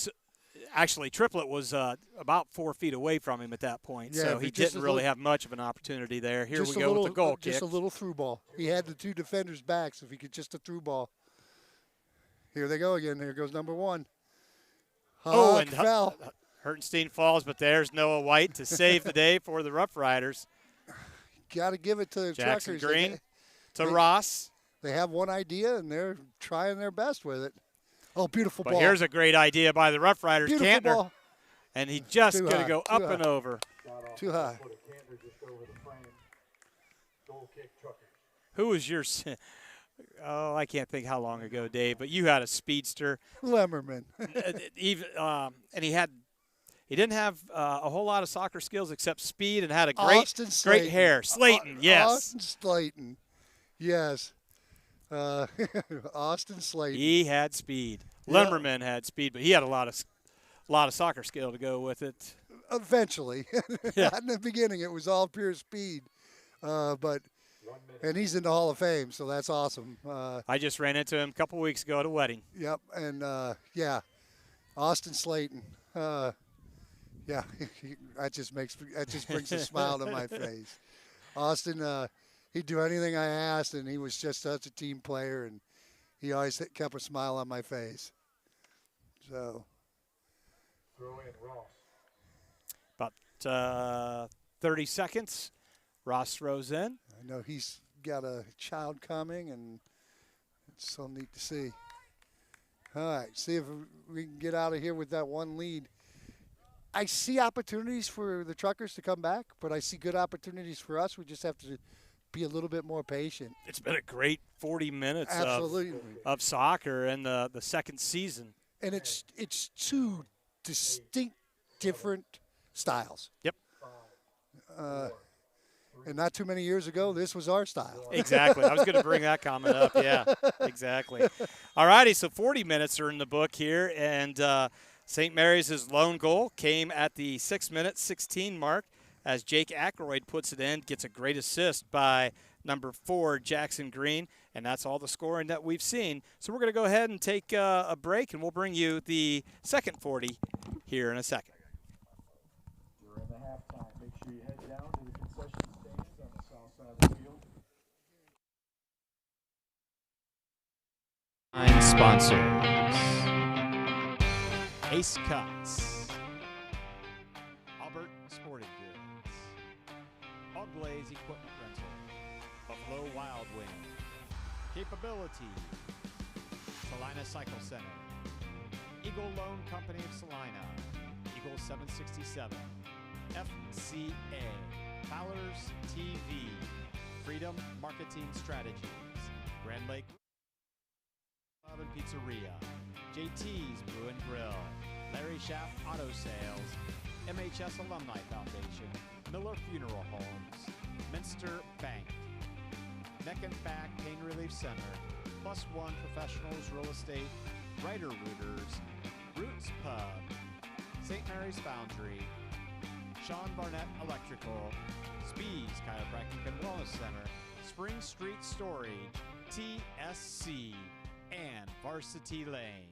actually, Triplet was about 4 feet away from him at that point, Yeah, so but he just didn't a really little- have much of an opportunity there. Here we Just a go little, with the goal kick. Just a little through ball. He had the 2 defenders back, so if he could just a through ball. Here they go again. Here goes number 1. Oh, and fell. Hertenstein falls, but there's Noah White to save the day for the Rough Riders. Got to give it to the Jackson truckers. Green to Ross. They have one idea, and they're trying their best with it. Oh, beautiful But ball. here's a great idea by the Rough Riders, beautiful Cantner. ball. And he just Too going to high, go too up high. and over. Too high. Who was your – oh, I can't think how long ago, Dave, but you had a speedster. Lemmerman. Even and he didn't have a whole lot of soccer skills except speed, and had a great hair. Slayton, yes. Austin Slayton, yes. Austin Slayton. He had speed. Yep. Lemmerman had speed, but he had a lot of soccer skill to go with it. Eventually, Yeah. not in the beginning. It was all pure speed, and he's in the Hall of Fame, so that's awesome. I just ran into him a couple weeks ago at a wedding. Yep, and yeah, Austin Slayton. Yeah, that just brings a smile to my face. Austin, he'd do anything I asked, and he was just such a team player, and he always kept a smile on my face. So. Throw in Ross. About 30 seconds. Ross throws in. I know he's got a child coming, and it's so neat to see. All right, see if we can get out of here with that one lead. I see opportunities for the Truckers to come back, but I see good opportunities for us. We just have to be a little bit more patient. It's been a great 40 minutes Absolutely. of soccer in the second season. And it's 2 distinct different styles. Yep. And not too many years ago, this was our style. Exactly. I was going to bring that comment up. Yeah, exactly. All righty, so 40 minutes are in the book here, and St. Mary's' lone goal came at the 6-minute 16 mark as Jake Ackroyd puts it in, gets a great assist by number 4, Jackson Green, and that's all the scoring that we've seen. So we're going to go ahead and take a break, and we'll bring you the second 40 here in a second. We're in the halftime. Make sure you head down to the concession stands on the south side of the field. Sponsors. Ace Cuts. Albert Sporting Goods. Hog Blaze Equipment Rental. Buffalo Wild Wing. Capability. Salina Cycle Center. Eagle Loan Company of Salina. Eagle 767. FCA. Fowler's TV. Freedom Marketing Strategies. Grand Lake Pub and Pizzeria. JT's Brew and Grill. Larry Schaff Auto Sales. MHS Alumni Foundation. Miller Funeral Homes. Minster Bank. Neck and Back Pain Relief Center, Plus One Professionals Real Estate, Writer Rooters, Roots Pub, St. Mary's Foundry, Sean Barnett Electrical, Spees Chiropractic and Wellness Center, Spring Street Storage, TSC, and Varsity Lane.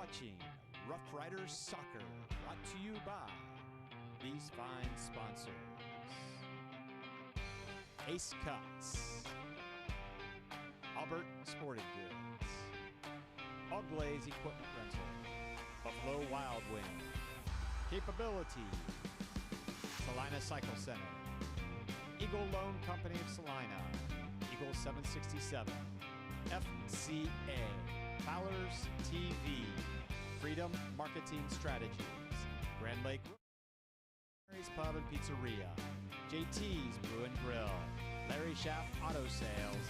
watching Rough Riders Soccer, brought to you by these fine sponsors: Ace Cuts, Albert Sporting Goods, All Glaze Equipment Rental, Buffalo Wild Wing, Capability, Salina Cycle Center, Eagle Loan Company of Salina, Eagle 767, FCA, Fowler's TV, Freedom Marketing Strategies, Grand Lake Mary's Pub and Pizzeria, JT's Brew and Grill, Larry Schaff Auto Sales,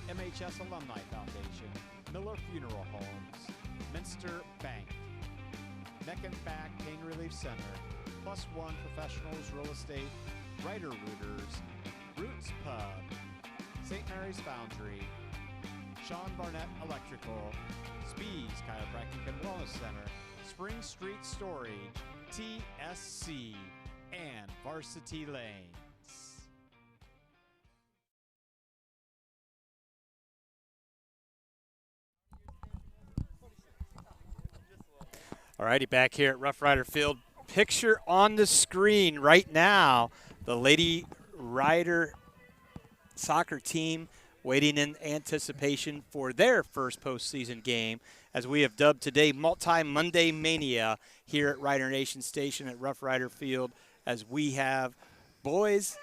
MHS Alumni Foundation, Miller Funeral Homes, Minster Bank, Neck and Back Pain Relief Center, Plus One Professionals Real Estate, Writer Rooters, Roots Pub, St. Mary's Foundry, Sean Barnett Electrical, Spees Chiropractic and Wellness Center, Spring Street Storage, TSC, and Varsity Lanes. All righty, back here at Rough Rider Field. Picture on the screen right now, the Lady Rider soccer team waiting in anticipation for their first postseason game, as we have dubbed today Multi-Monday Mania here at Rider Nation Station at Rough Rider Field, as we have boys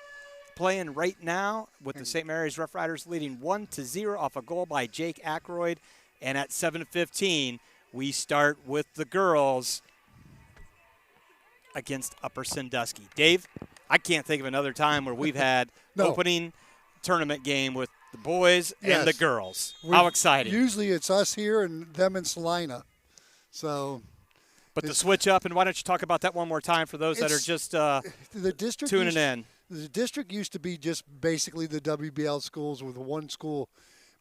playing right now with the St. Mary's Rough Riders leading 1-0 off a goal by Jake Ackroyd. And at 7:15, we start with the girls against Upper Sandusky. Dave, I can't think of another time where we've had opening tournament game with the boys and the girls. How exciting. Usually it's us here and them in Salina. So, but the switch up, and why don't you talk about that one more time for those that are just the district tuning in. The district used to be just basically the WBL schools with one school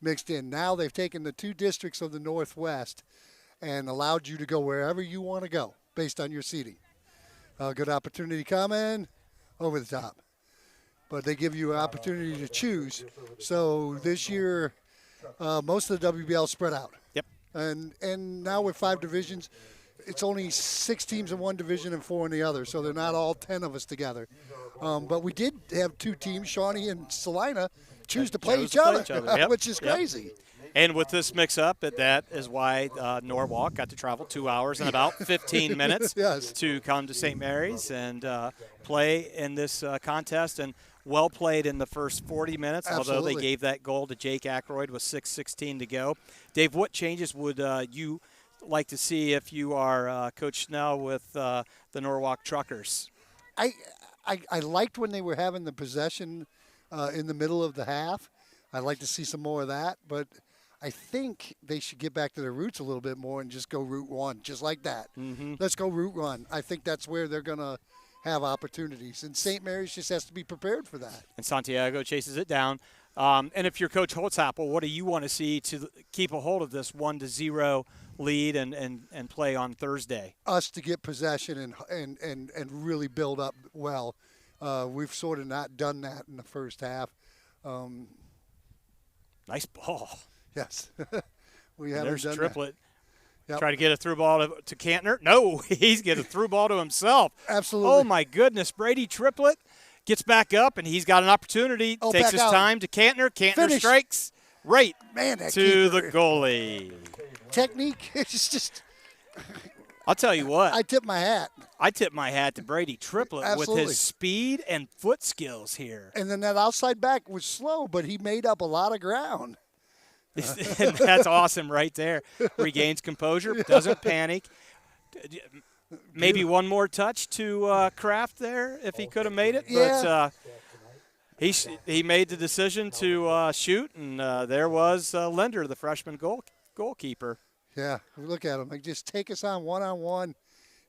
mixed in. Now they've taken the two districts of the Northwest and allowed you to go wherever you want to go based on your seating. Good opportunity coming over the top. But they give you an opportunity to choose. So this year, most of the WBL spread out. Yep. And now with 5 divisions, it's only 6 teams in one division and 4 in the other. So they're not all 10 of us together. But we did have 2 teams, Shawnee and Salina, choose to play each other, yep. which is crazy. Yep. And with this mix-up, that is why Norwalk got to travel 2 hours and about 15 minutes to come to St. Mary's and play in this contest. And well played in the first 40 minutes, although they gave that goal to Jake Ackroyd with 6:16 to go. Dave, what changes would you like to see if you are Coach Snell with the Norwalk Truckers? I liked when they were having the possession in the middle of the half. I'd like to see some more of that, but I think they should get back to their roots a little bit more and just go route one, just like that. Mm-hmm. Let's go route one. I think that's where they're going to have opportunities, and St. Mary's just has to be prepared for that. And Santiago chases it down. And if you're Coach Holtzapfel, what do you want to see to keep a hold of this 1-0 lead and play on Thursday? Us to get possession and really build up well. We've sort of not done that in the first half. Nice ball. Yes. We haven't There's done Triplett. Yep. Try to get a through ball to Cantner. No, he's getting a through ball to himself. Absolutely. Oh, my goodness. Brady Triplett gets back up, and he's got an opportunity. Takes his time to Cantner. Cantner strikes right to the goalie. Technique. It's just – I'll tell you what. I tip my hat. I tip my hat to Brady Triplett with his speed and foot skills here. And then that outside back was slow, but he made up a lot of ground. And that's awesome right there. Regains composure, doesn't panic. Maybe one more touch to Kraft there if he could have made it. Yeah. But he made the decision to shoot, and there was Linder, the freshman goalkeeper. Yeah, look at him. They just take us on one-on-one.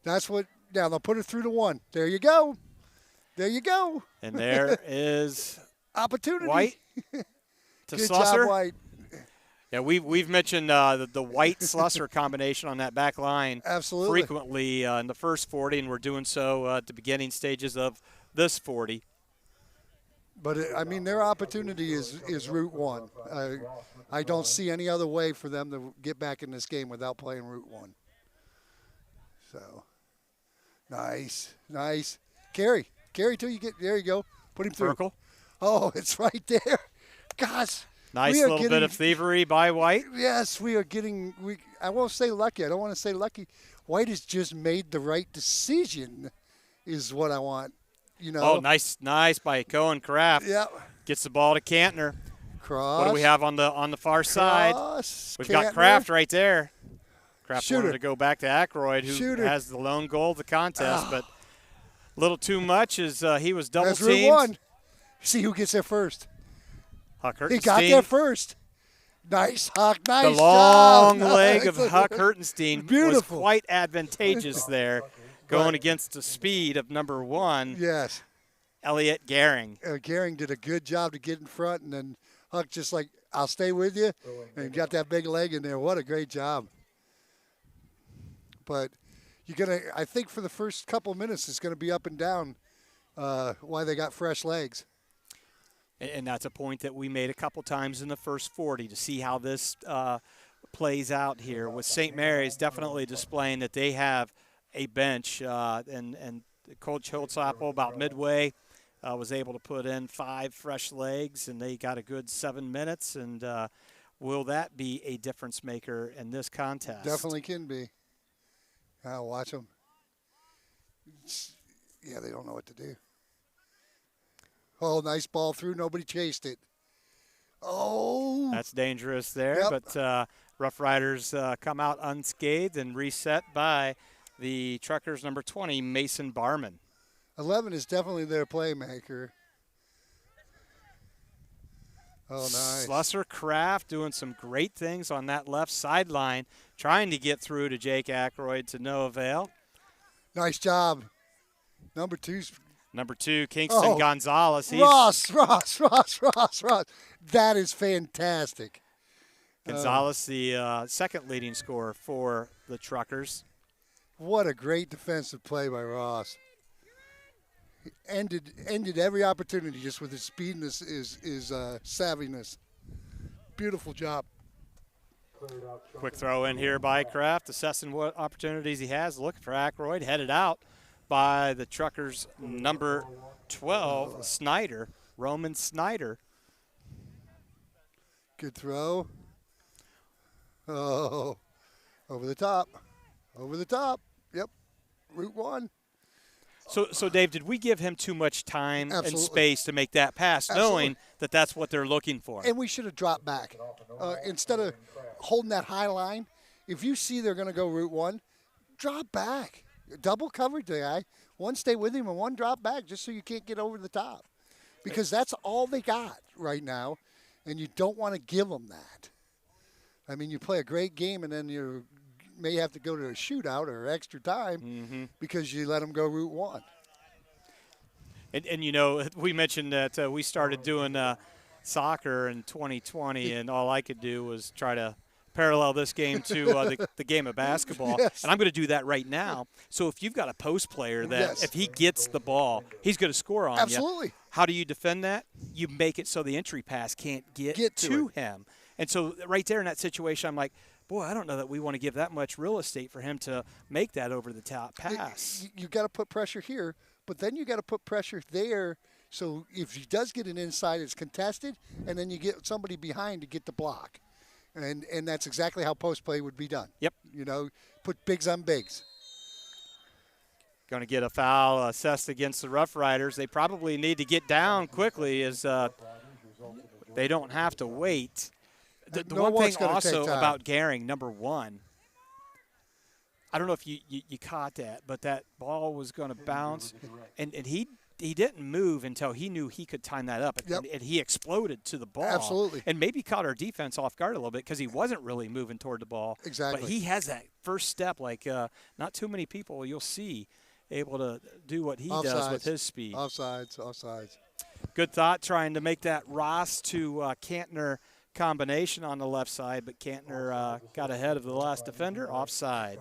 That's what – now they'll put it through to one. There you go. There you go. And there is opportunity. White to Good Slusser. job, White. Yeah, we've mentioned the White-Slusser combination on that back line frequently in the first 40, and we're doing so at the beginning stages of this 40. But, I mean, their opportunity is route one. I don't see any other way for them to get back in this game without playing route one. So, nice. Carry till you get, there you go. Put him through. Merkel. Oh, it's right there. Gosh. Nice we are little bit getting, of thievery by White. Yes, we are getting, I won't say lucky. I don't want to say lucky. White has just made the right decision is what I want, you know. Oh, nice by Cohen Kraft. Yep. Gets the ball to Cantner. Cross. What do we have on the far side? We've got Kraft right there. Kraft wanted to go back to Ackroyd, who has the lone goal of the contest, but a little too much as he was double teamed. That's Route 1. See who gets there first. Huck Hurtenstein. He got there first. Nice, Huck. Nice job. The long job. leg of Huck Hurtenstein was Beautiful. quite advantageous there, going against the speed of number 1. Yes. Elliot Gehring. Gehring did a good job to get in front, and then Huck just like, I'll stay with you, and got that big leg in there. What a great job. But I think for the first couple minutes, it's going to be up and down why they got fresh legs. And that's a point that we made a couple times in the first 40 to see how this plays out here. With St. Mary's definitely displaying that they have a bench, and Coach Holtzapfel about midway was able to put in 5 fresh legs, and they got a good 7 minutes. And will that be a difference maker in this contest? Definitely can be. Watch them. Yeah, they don't know what to do. Oh, nice ball through. Nobody chased it. Oh. That's dangerous there, but Rough Riders come out unscathed and reset by the Truckers' number 20, Mason Barman. 11 is definitely their playmaker. Oh, nice. Slusser Kraft doing some great things on that left sideline, trying to get through to Jake Ackroyd to no avail. Nice job. Number 2, Kingston Gonzalez. Ross. That is fantastic. Gonzalez, the second leading scorer for the Truckers. What a great defensive play by Ross. He ended every opportunity just with his speed and his savviness. Beautiful job. Quick throw in here by Kraft, assessing what opportunities he has, looking for Ackroyd, headed out by the Truckers' number 12, Snyder, Roman Snyder. Good throw. Oh, over the top. Yep, Route 1. So Dave, did we give him too much time Absolutely. and space to make that pass, knowing that that's what they're looking for? And we should have dropped back. Instead of holding that high line, if you see they're going to go Route 1, drop back. Double covered the guy. One stay with him and one drop back just so you can't get over the top. Because that's all they got right now, and you don't want to give them that. I mean, you play a great game and then you may have to go to a shootout or extra time because you let them go Route 1. And you know, we mentioned that we started doing soccer in 2020, and all I could do was try to parallel this game to the game of basketball. Yes. And I'm going to do that right now. So if you've got a post player that if he gets the ball, he's going to score on Absolutely. you. How do you defend that? You make it so the entry pass can't get to him. And so right there in that situation, I'm like, boy, I don't know that we want to give that much real estate for him to make that over-the-top pass. You got to put pressure here, but then you got to put pressure there. So if he does get an inside, it's contested, and then you get somebody behind to get the block. And that's exactly how post play would be done. Yep. You know, put bigs on bigs. Going to get a foul assessed against the Rough Riders. They probably need to get down quickly as they don't have to wait. The one thing also about Gehring, number 1, I don't know if you caught that, but that ball was going to bounce, and he didn't move until he knew he could time that up, and he exploded to the ball. Absolutely. And maybe caught our defense off guard a little bit because he wasn't really moving toward the ball. Exactly. But he has that first step like not too many people you'll see able to do what he does with his speed. Offsides. Good thought trying to make that Ross to Cantner combination on the left side, but Cantner got ahead of the last defender, offside.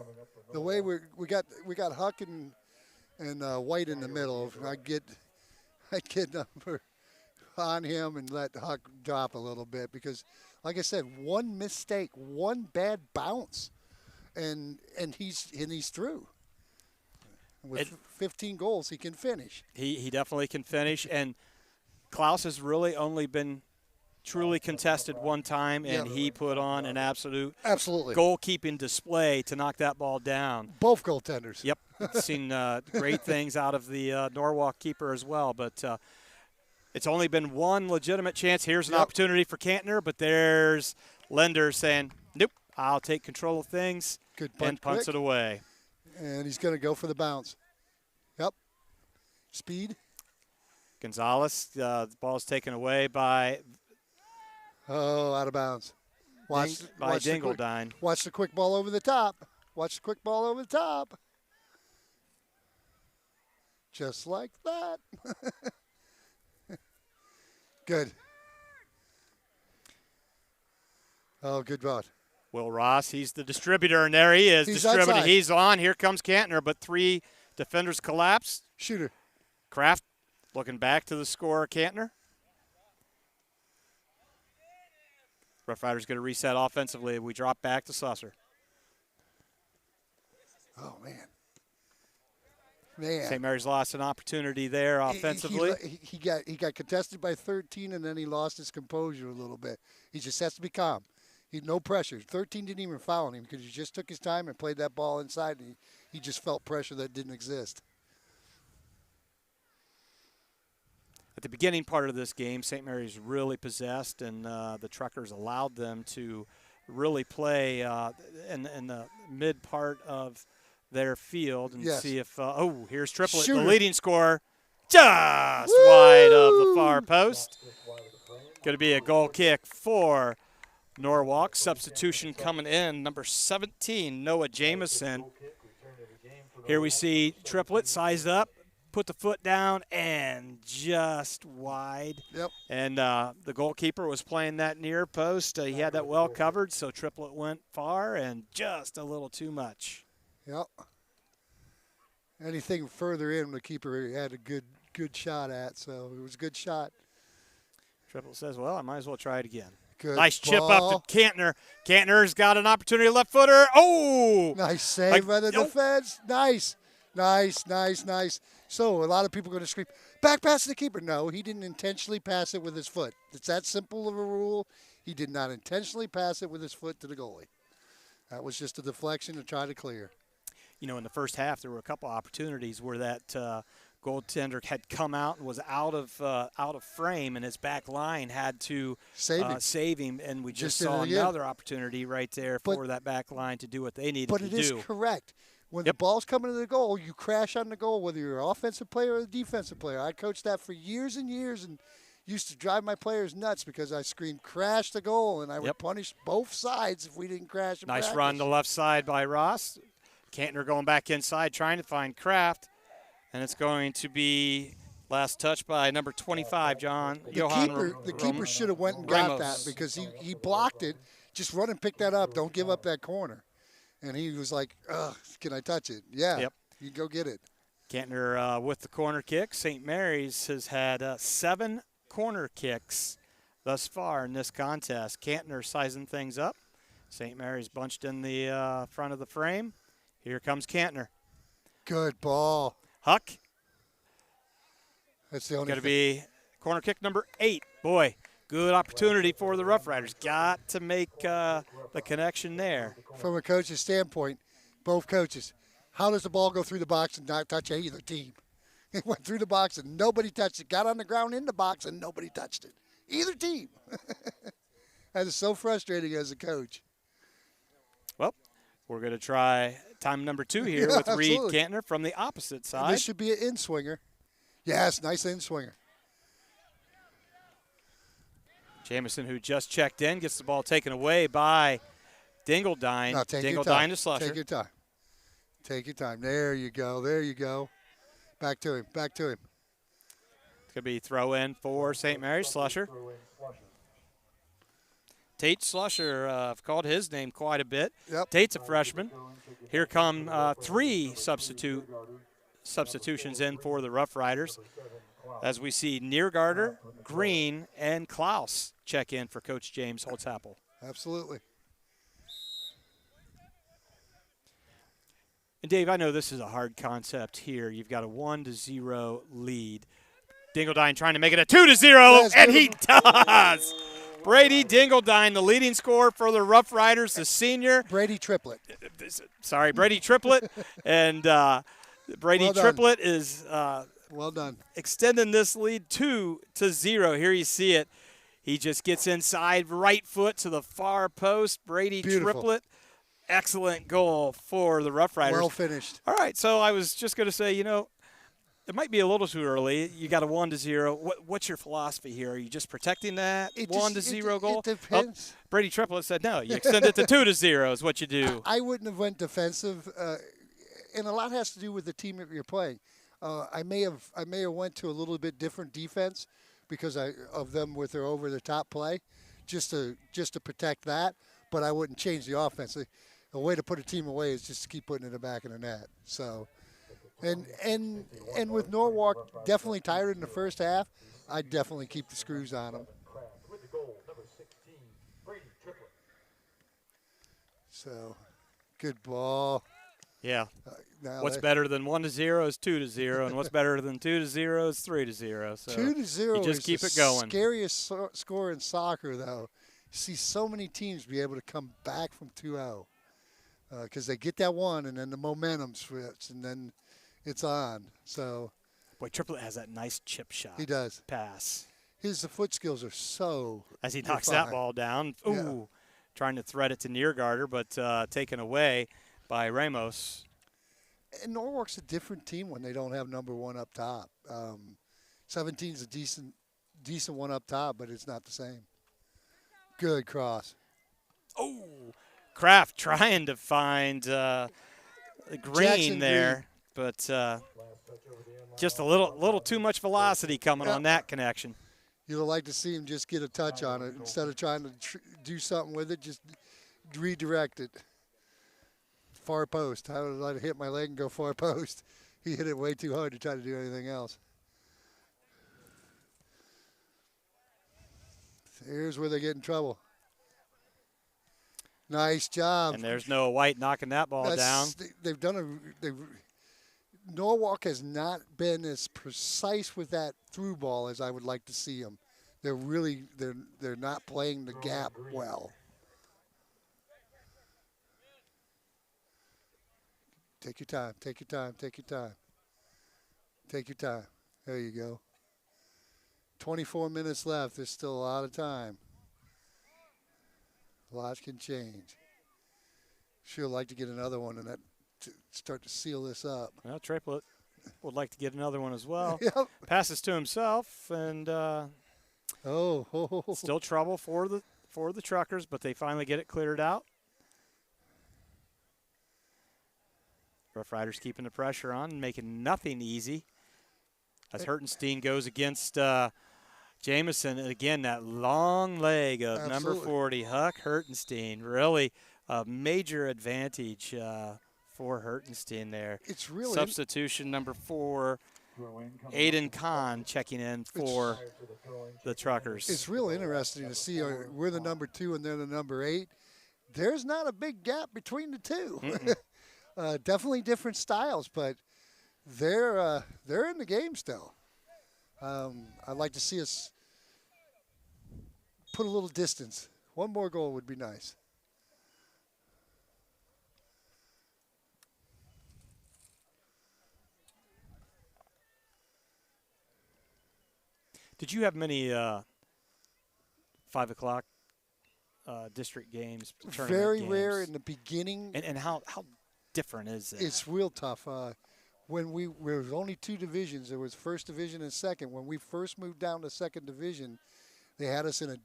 The way we got Huck and White in the middle. I'd get number on him and let Huck drop a little bit because, like I said, one mistake, one bad bounce, and he's through. With 15 goals, he can finish. He definitely can finish. And Klaus has really only been truly contested one time, and he put on an absolute goalkeeping display to knock that ball down. Both goaltenders. Yep. Seen great things out of the Norwalk keeper as well. But it's only been one legitimate chance. Here's an opportunity for Cantner, but there's Lender saying, nope, I'll take control of things. Good punt, and punts it away. And he's going to go for the bounce. Yep. Speed. Gonzalez, the ball's taken away by out of bounds. Watch Dingledine. Watch the quick ball over the top. Watch the quick ball over the top. Just like that. Good. Oh, good rod. Will Ross, he's the distributor, and there he is, distributing. Outside. He's on. Here comes Cantner, but 3 defenders collapse. Shooter. Kraft looking back to the scorer, Cantner. Rough Riders going to reset offensively. We drop back to Susser. Oh, man. St. Mary's lost an opportunity there offensively. He got contested by 13, and then he lost his composure a little bit. He just has to be calm. No pressure. 13 didn't even foul him because he just took his time and played that ball inside, and he just felt pressure that didn't exist. At the beginning part of this game, St. Mary's really possessed, and the Truckers allowed them to really play in the mid part of their field and see if here's Triplett, the leading scorer, just wide of the far post. Going to be a goal kick for Norwalk. Substitution coming in, number 17, Noah Jamison. Here we see Triplett sized up, put the foot down, and just wide. Yep. And the goalkeeper was playing that near post. He had that well covered, so Triplett went far and just a little too much. Yep. Anything further in, the keeper had a good shot at, so it was a good shot. Triplett says, well, I might as well try it again. Good nice ball. Chip up to Cantner. Cantner's got an opportunity, left footer. Oh! Nice save by the defense. Nice. So a lot of people are going to scream, back pass to the keeper. No, he didn't intentionally pass it with his foot. It's that simple of a rule. He did not intentionally pass it with his foot to the goalie. That was just a deflection to try to clear. You know, in the first half, there were a couple opportunities where that goaltender had come out and was out of frame, and his back line had to save him. And we just saw another opportunity right there for that back line to do what they needed to do. But it is correct. When the ball's coming to the goal, you crash on the goal, whether you're an offensive player or a defensive player. I coached that for years and years and used to drive my players nuts because I screamed, crash the goal, and I would punish both sides if we didn't crash. Nice run to left side by Ross. Cantner going back inside, trying to find Kraft, and it's going to be last touch by number 25, The keeper should have went and got that because he blocked it. Just run and pick that up. Don't give up that corner. And he was like, can I touch it? Yeah, you go get it. Cantner with the corner kick. St. Mary's has had 7 corner kicks thus far in this contest. Cantner sizing things up. St. Mary's bunched in the front of the frame. Here comes Cantner. Good ball. Huck. That's the only going to be corner kick number 8. Boy, good opportunity for the Rough Riders. Got to make the connection there. From a coach's standpoint, both coaches, how does the ball go through the box and not touch either team? It went through the box and nobody touched it. Got on the ground in the box and nobody touched it. Either team. That is so frustrating as a coach. Well, we're going to try time number 2 here with Reed Cantner from the opposite side. And this should be an in-swinger. Yes, nice in-swinger. Jamison, who just checked in, gets the ball taken away by Dingledine. No, Dingledine to Slusher. Take your time. Take your time. There you go. There you go. Back to him. Back to him. It's going to be throw in for St. Mary's. Slusher. Tate Slusher, I've called his name quite a bit. Yep. Tate's a freshman. Here come 3 substitutions in for the Rough Riders. As we see Niergarter, Green, and Klaus check in for Coach James Holtzapfel. Absolutely. And Dave, I know this is a hard concept here. You've got a 1-0 lead. Dingledine trying to make it a 2-0, and he does. Brady Dingledine, the leading scorer for the Rough Riders, the senior. Brady Triplett. Sorry, Brady Triplett. And Brady Triplett is well done. Extending this lead 2-0. Here you see it. He just gets inside, right foot to the far post. Brady Triplett. Excellent goal for the Rough Riders. Well finished. All right, so I was just going to say, it might be a little too early. You got a 1-0. What's your philosophy here? Are you just protecting that 1-0 goal? It depends. Brady Triplett said no. You extend it to 2-0 is what you do. I wouldn't have went defensive, and a lot has to do with the team that you're playing. I may have went to a little bit different defense because of them with their over the top play, just to protect that. But I wouldn't change the offense. The way to put a team away is just to keep putting it in the back of the net. So, and with Norwalk definitely tired in the first half, I'd definitely keep the screws on them. So, good ball. Yeah. What's better than 1-0 is 2-0, and what's better than 2-0 is 3-0. So 2-0 you just keep it going. Scariest score in soccer, though. You see so many teams be able to come back from 2-0 because they get that one, and then the momentum switch, and then it's on. So, boy, Triplett has that nice chip shot. He does. Pass. The foot skills are so as he knocks that ball down. Ooh, yeah. Trying to thread it to Neargarter, but taken away by Ramos. And Norwalk's a different team when they don't have number one up top. 17's a decent one up top, but it's not the same. Good cross. Oh, Kraft trying to find Green there, but just a little too much velocity coming on that connection. You'd like to see him just get a touch on it instead of trying to do something with it. Just redirect it. Far post. I would let it hit my leg and go far post. He hit it way too hard to try to do anything else. Here's where they get in trouble. Nice job. And there's Noah White knocking that ball down. They've done Norwalk has not been as precise with that through ball as I would like to see them. They're not playing the gap well. Take your time. Take your time. Take your time. Take your time. There you go. 24 minutes left. There's still a lot of time. A lot can change. Sure like to get another one and that to start to seal this up. Well, Triplett would like to get another one as well. Yep. Passes to himself, and still trouble for the Truckers, but they finally get it cleared out. Rough Riders keeping the pressure on and making nothing easy. As Hertenstein goes against Jamison, and again, that long leg of number 40, Huck Hertenstein. Really a major advantage for Hertenstein there. It's really substitution number 4, Aiden Kahn checking in for the Truckers. It's real interesting to see we're the number 2 and they're the number 8. There's not a big gap between the two. Definitely different styles, but they're in the game still. I'd like to see us put a little distance. One more goal would be nice. Did you have many 5 o'clock district games? Very games? Rare in the beginning. And how different is that? It's real tough. When there was only 2 divisions, there was first division and second. When we first moved down to second division, they had us in a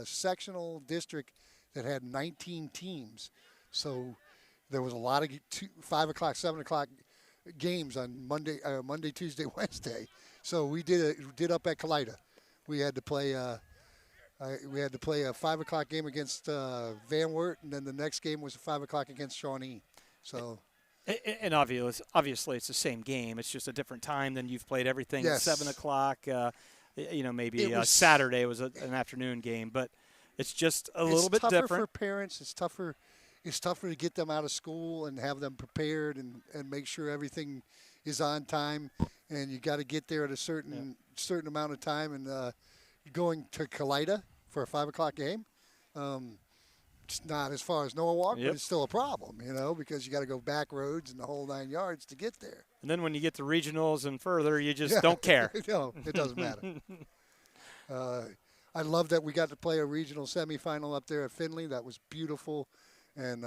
sectional district that had 19 teams. So there was a lot of 5 o'clock, 7 o'clock games on Monday, Tuesday, Wednesday. So we did up at Kalida. We had to play a 5 o'clock game against Van Wert, and then the next game was a 5 o'clock against Shawnee. So. And obviously, it's the same game. It's just a different time than you've played everything at 7 o'clock. Maybe Saturday was an afternoon game, but it's just a little bit different. It's tougher for parents. It's tougher. it's tougher to get them out of school and have them prepared and make sure everything is on time. And you got to get there at a certain amount of time. And going to Kalida for a 5 o'clock game, it's not as far as Norwalk, but it's still a problem, because you got to go back roads and the whole 9 yards to get there. And then when you get to regionals and further, you just don't care. No, it doesn't matter. I love that we got to play a regional semifinal up there at Findlay. That was beautiful. And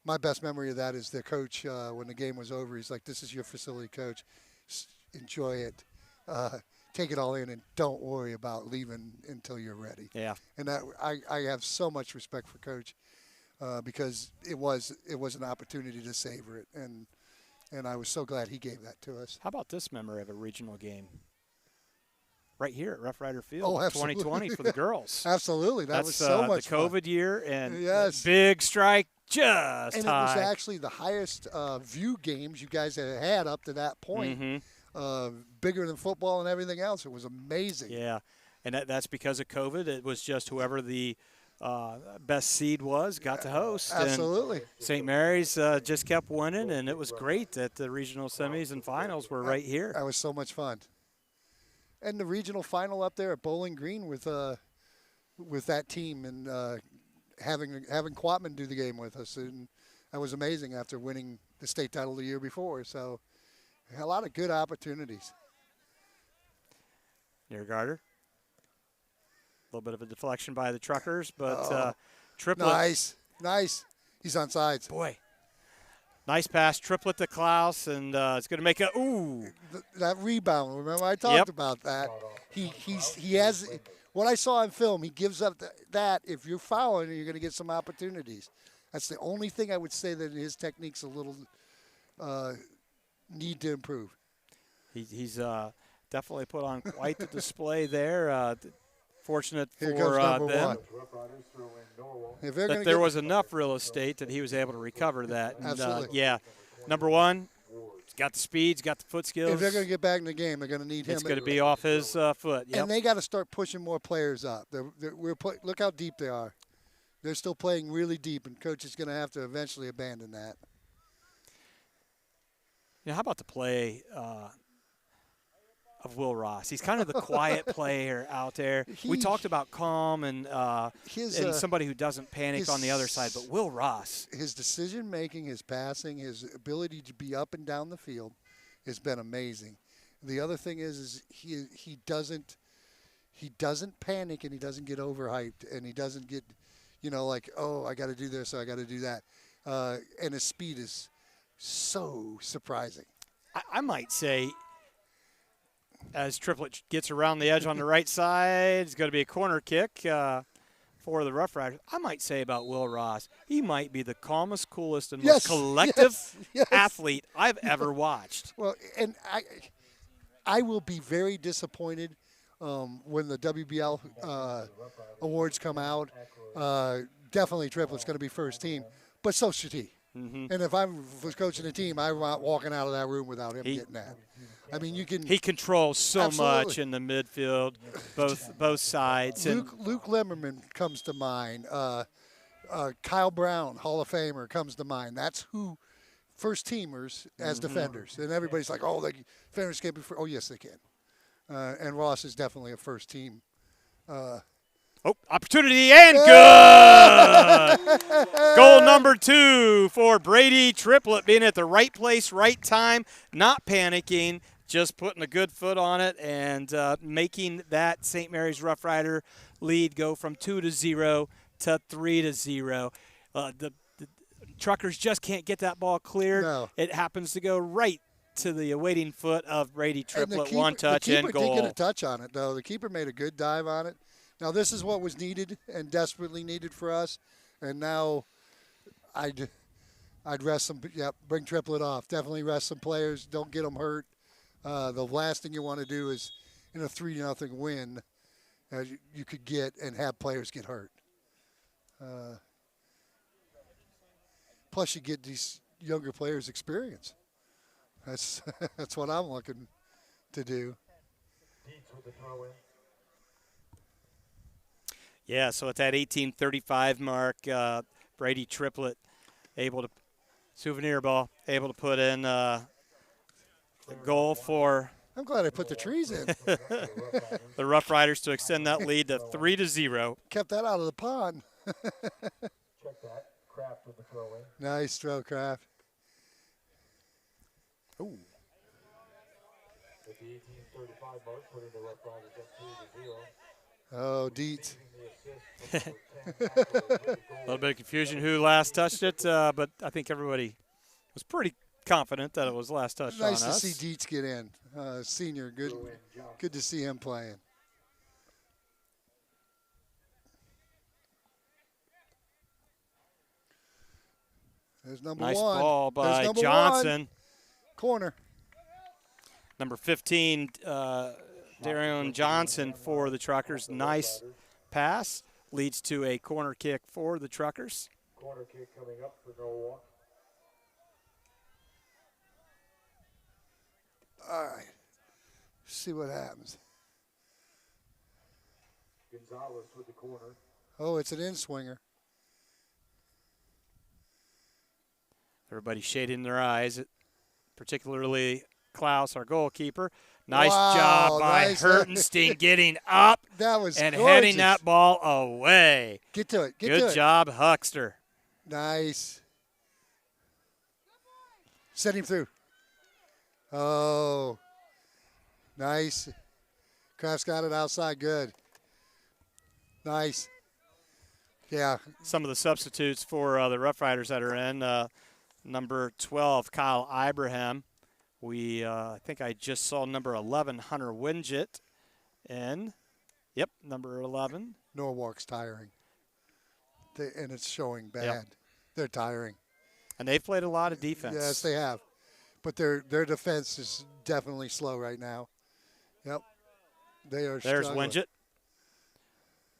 my best memory of that is the coach, when the game was over, he's like, "This is your facility, coach. Enjoy it. Take it all in, and don't worry about leaving until you're ready." Yeah. And that I have so much respect for Coach because it was an opportunity to savor it, and I was so glad he gave that to us. How about this memory of a regional game? Right here at Rough Rider Field, 2020 for the girls. Absolutely, that was so much fun. The COVID fun. year, and big strike just and high. It was actually the highest view games you guys had up to that point. Bigger than football and everything else. It was amazing. Yeah, and that's because of COVID. It was just whoever the best seed was got to host. Absolutely. St. Mary's just kept winning, and it was great that the regional semis and finals were right here. That was so much fun. And the regional final up there at Bowling Green with that team and having Quatman do the game with us, and that was amazing after winning the state title the year before. So a lot of good opportunities. Near Garter. A little bit of a deflection by the Truckers, but triplet. Nice. He's on sides. Boy. Nice pass, triplet to Klaus, and it's going to make that rebound. Remember, I talked about that. He has what I saw in film. He gives up that. If you're fouling, you're going to get some opportunities. That's the only thing I would say that his technique's a little need to improve. He's definitely put on quite the display there. Fortunate Here for comes them that there was enough real estate that he was able to recover that. And, Absolutely. Number one, he's got the speed, he's got the foot skills. If they're going to get back in the game, they're going to need him. It's going to be off his foot. Yep. And they got to start pushing more players up. Look how deep they are. They're still playing really deep, and Coach is going to have to eventually abandon that. How about the play of Will Ross? He's kind of the quiet player out there. We talked about calm and somebody who doesn't panic on the other side, but Will Ross. His decision-making, his passing, his ability to be up and down the field has been amazing. The other thing is he doesn't panic, and he doesn't get overhyped, and he doesn't get, like, oh, I got to do this, or I got to do that. And his speed is so surprising. I might say, as Triplet gets around the edge on the right side, it's going to be a corner kick for the Rough Riders. I might say about Will Ross, he might be the calmest, coolest, and most collective athlete I've ever watched. Well, and I will be very disappointed when the WBL awards come out. Definitely Triplet's going to be first team, but so should he. And if I was coaching a team, I'm not walking out of that room without him getting that. I mean, you can. He controls so much in the midfield, both sides. Luke Limmerman comes to mind. Kyle Brown, Hall of Famer, comes to mind. That's who first teamers as defenders. And everybody's like, oh, the defenders can't be first. Oh, yes, they can. And Ross is definitely a first team. Opportunity and good! Goal number 2 for Brady Triplet, being at the right place, right time, not panicking, just putting a good foot on it and making that St. Mary's Rough Rider lead go from 2-0 to 3-0. The Truckers just can't get that ball cleared. No. It happens to go right to the awaiting foot of Brady Triplet, one touch and goal. The keeper did get a touch on it, though. The keeper made a good dive on it. Now, this is what was needed and desperately needed for us. And now I'd rest some – bring Triplet off. Definitely rest some players. Don't get them hurt. The last thing you want to do is in a 3-0 win you could get and have players get hurt. Plus, you get these younger players experience. That's what I'm looking to do. Yeah, so at that 18:35 mark, Brady Triplett able to souvenir ball, able to put in the goal for I'm glad I put the trees in. the Rough Riders to extend that lead to 3-0. Kept that out of the pond. Check that. Kraft with the throw in. Nice throw, Kraft. Ooh. At the 18:35 mark, putting the Rough Riders up 3-0. Oh, Dietz. A little bit of confusion who last touched it, but I think everybody was pretty confident that it was last touched Nice on to us. see Dietz get in. Senior, good to see him playing. There's number Nice one. ball by There's number Johnson. one. Corner. Number 15, Darion Johnson for the Truckers. Nice pass. Leads to a corner kick for the Truckers. Corner kick coming up for Norwalk. All right. See what happens. Gonzalez with the corner. Oh, it's an in-swinger. Everybody shading their eyes, particularly Klaus, our goalkeeper. Nice Wow, job by nice. Hertenstein getting up That was and gorgeous. heading that ball away. Get to it. Get to Good it. job, Huckster. Nice. Send him through. Oh, nice. Kraft's got it outside. Good. Nice. Yeah. Some of the substitutes for the Rough Riders that are in. Number 12, Kyle Ibrahim. I think I just saw number 11, Hunter Winget. And, yep, number 11. Norwalk's tiring. And it's showing bad. Yep. They're tiring. And they've played a lot of defense. Yes, they have. But their defense is definitely slow right now. Yep. They are There's struggling. Winget.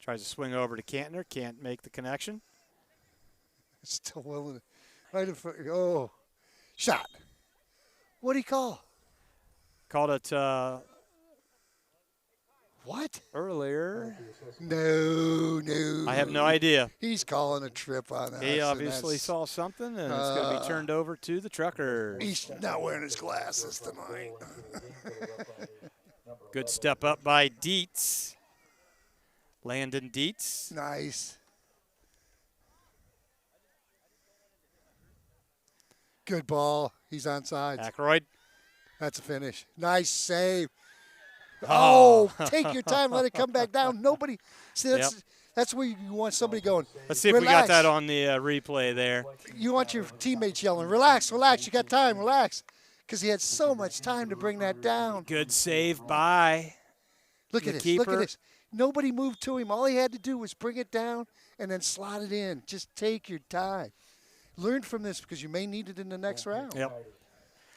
Tries to swing over to Cantner. Can't make the connection. Still willing to. Right in front. Oh. Shot. What'd he call? Called it What? earlier. No. I have no idea. He's calling a trip on us. He and obviously that's- saw something, and it's going to be turned over to the Truckers. He's not wearing his glasses tonight. Good step up by Dietz. Landon Dietz. Nice. Good ball. He's onside. Aykroyd. That's a finish. Nice save. Oh. Oh, take your time. Let it come back down. Nobody. See, that's where you want somebody going. Let's see if we got Relax. that on the replay there. You want your teammates yelling, relax, relax. You got time, relax. Because he had so much time to bring that down. Good save by Look the at this. Look keeper. at this. Nobody moved to him. All he had to do was bring it down and then slot it in. Just take your time. Learn from this because you may need it in the next round. Yep.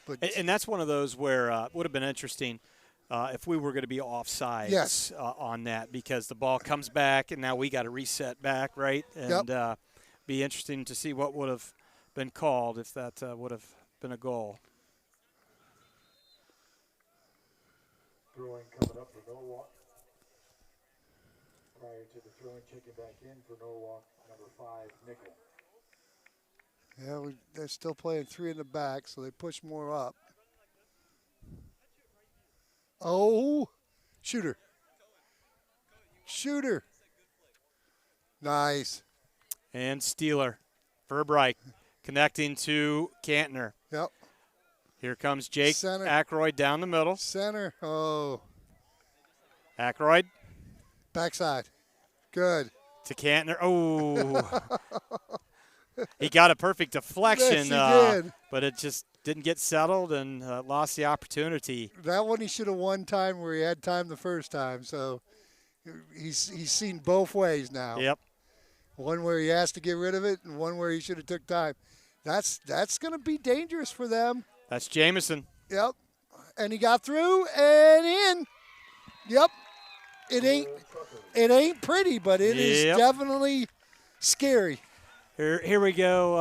But And that's one of those where it would have been interesting if we were going to be offsides Yes. on that, because the ball comes back and now we got to reset back, right? And be interesting to see what would have been called if that would have been a goal. Throwing coming up for Norwalk. Prior to the throwing, checking back in for Norwalk, number 5, Nickel. yeah, they're still playing 3 in the back, so they push more up. Oh, shooter. Shooter. Nice. And Steeler, Verbright, connecting to Cantner. Yep. Here comes Jake Center. Aykroyd down the middle. Center. Oh, Aykroyd backside. Good. to Cantner. Oh. He got a perfect deflection, Yes, he did. but it just didn't get settled and lost the opportunity. That one he should have won time where he had time the first time. So he's seen both ways now. Yep. One where he has to get rid of it, and one where he should have took time. That's going to be dangerous for them. That's Jamison. Yep. And he got through and in. Yep. It ain't pretty, but it is Yep. definitely scary. Here we go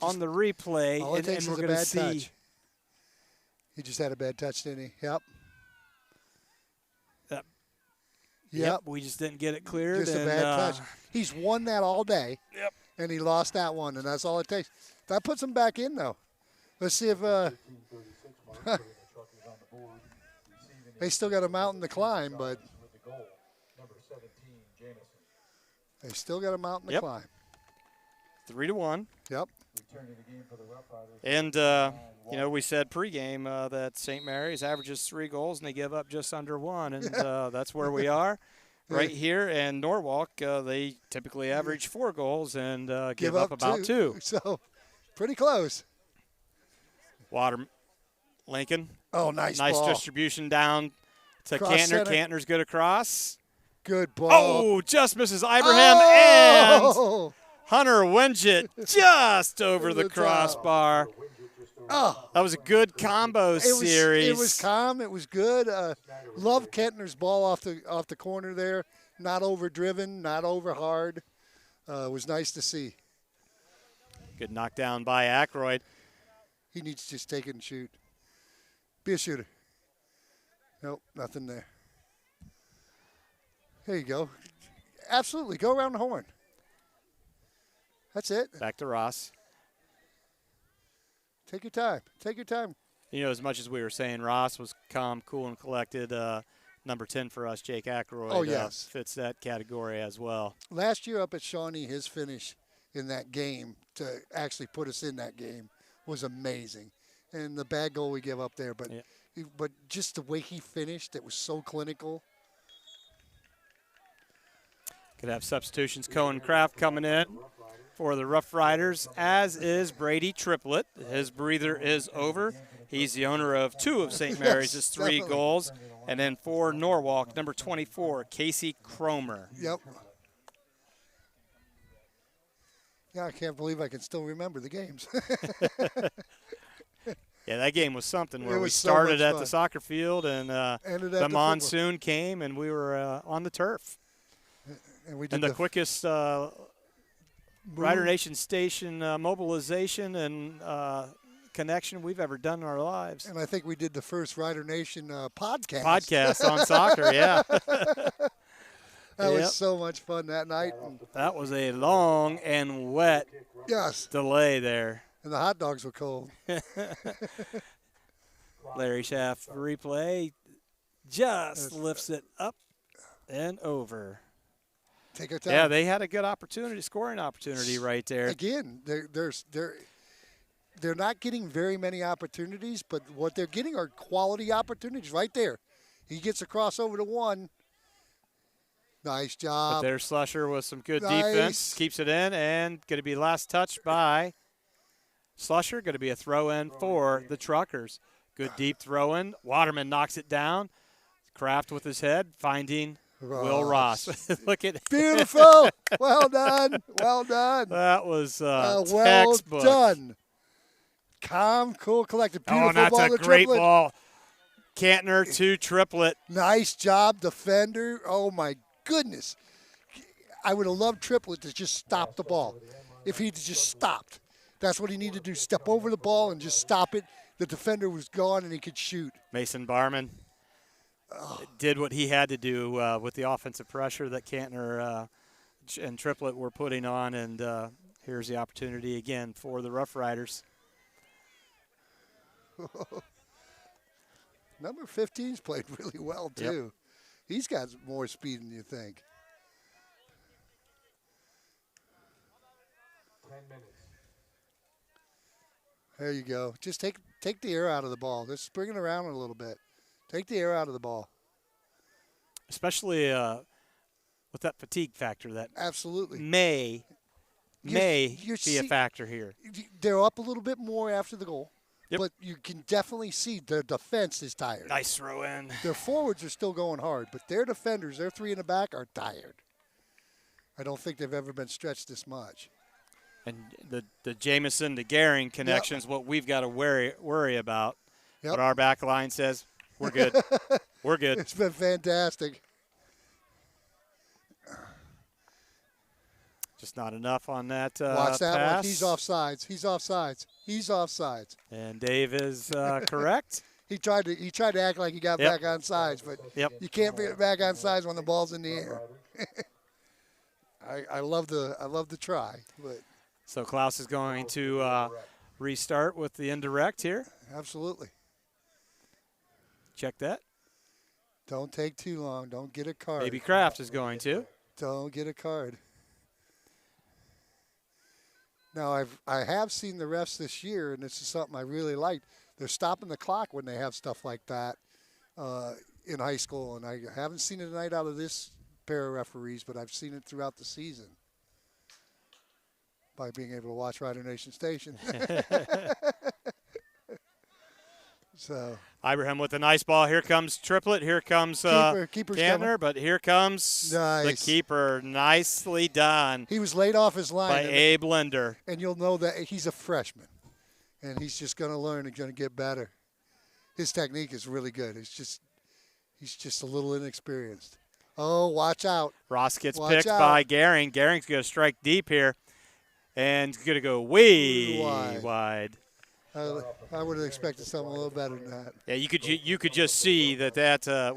on the replay, All it and takes we're is a going to bad see. touch. He just had a bad touch, didn't he? Yep. Yep. We just didn't get it cleared. Just a bad touch. He's won that all day. Yep. And he lost that one, and that's all it takes. That puts him back in, though. Let's see if they still got a mountain to climb, but they still got a mountain to climb. 3-1. Yep. And, we said pregame that St. Mary's averages 3 goals, and they give up just under 1. And that's where we are right here. And Norwalk, they typically average 4 goals and give up about 2. So, pretty close. Lincoln. Oh, nice ball. Distribution down to Cantner. Center. Cantner's good across. Good ball. Oh, just misses Ibrahim and Hunter Winget just over the crossbar. Oh, that was a good combo series. It was calm. It was good. Love Kentner's ball off the corner there. Not overdriven, not over hard. It was nice to see. Good knockdown by Ackroyd. He needs to just take it and shoot. Be a shooter. Nope, nothing there. There you go. Absolutely. Go around the horn. That's it. Back to Ross. Take your time. Take your time. As much as we were saying Ross was calm, cool, and collected, number 10 for us, Jake Ackroyd, fits that category as well. Last year up at Shawnee, his finish in that game to actually put us in that game was amazing. And the bad goal we give up there, but just the way he finished, it was so clinical. Could have substitutions. Cohen Kraft coming in for the Rough Riders, as is Brady Triplett. His breather is over. He's the owner of 2 of St. Mary's' 3 definitely. goals. And then for Norwalk, number 24, Casey Cromer. Yep. Yeah, I can't believe I can still remember the games. Yeah, that game was something where we so started much at fun. the soccer field and the monsoon came and we were on the turf. And we did the quickest Rider Nation station mobilization and connection we've ever done in our lives. And I think we did the first Rider Nation podcast. Podcast on soccer, yeah. That was so much fun that night. That was a long and wet delay there. And the hot dogs were cold. Larry Schaff replay just lifts it up and over. Take our time. Yeah, they had a good opportunity, scoring opportunity right there. Again, they're not getting very many opportunities, but what they're getting are quality opportunities right there. He gets across over to one. Nice job. But there's Slusher with some good defense. Keeps it in and going to be last touch by Slusher. Going to be a throw-in for the Truckers. Good deep throw-in. Waterman knocks it down. Kraft with his head finding Will Ross. Look at beautiful. Well done. Well done. That was well textbook. done. Calm, cool, collected. Beautiful that's ball a to great Triplett. ball. Cantner to Triplett. Nice job, defender. Oh, my goodness. I would have loved Triplett to just stop the ball. If he'd just stopped. That's what he needed to do. Step over the ball and just stop it. The defender was gone and he could shoot. Mason Barman did what he had to do with the offensive pressure that Cantner and Triplett were putting on, and here's the opportunity again for the Rough Riders. Number 15's played really well, too. Yep. He's got more speed than you think. 10 minutes. There you go. Just take the air out of the ball. Just bring it around a little bit. Take the air out of the ball. Especially with that fatigue factor that absolutely may be a factor here. They're up a little bit more after the goal. Yep. But you can definitely see their defense is tired. Nice throw in. Their forwards are still going hard, but their defenders, their 3 in the back, are tired. I don't think they've ever been stretched this much. And the Jamison to Gehring connection is what we've got to worry about. Yep. But our back line says we're good. We're good. It's been fantastic. Just not enough on that Watch that pass. one. He's offsides. He's offsides. He's offsides. And Dave is correct. He tried to act like he got back on sides, but you can't get back on sides when the ball's in the air. I love the try, but so Klaus is going to restart with the indirect here. Absolutely. Check that. Don't take too long. Don't get a card. Maybe Kraft is going to. Don't get a card. Now I have seen the refs this year, and this is something I really like. They're stopping the clock when they have stuff like that in high school, and I haven't seen it tonight out of this pair of referees, but I've seen it throughout the season by being able to watch Rider Nation Station. So Ibrahim with a nice ball. Here comes Triplet. Here comes Kantner, but here comes the keeper. Nicely done. He was laid off his line by Abe Linder. And you'll know that he's a freshman, and he's just going to learn and going to get better. His technique is really good. He's just a little inexperienced. Oh, watch out. Ross gets picked by Gehring. Gehring's going to strike deep here, and going to go way wide. I would have expected something a little better than that. Yeah, you could just see that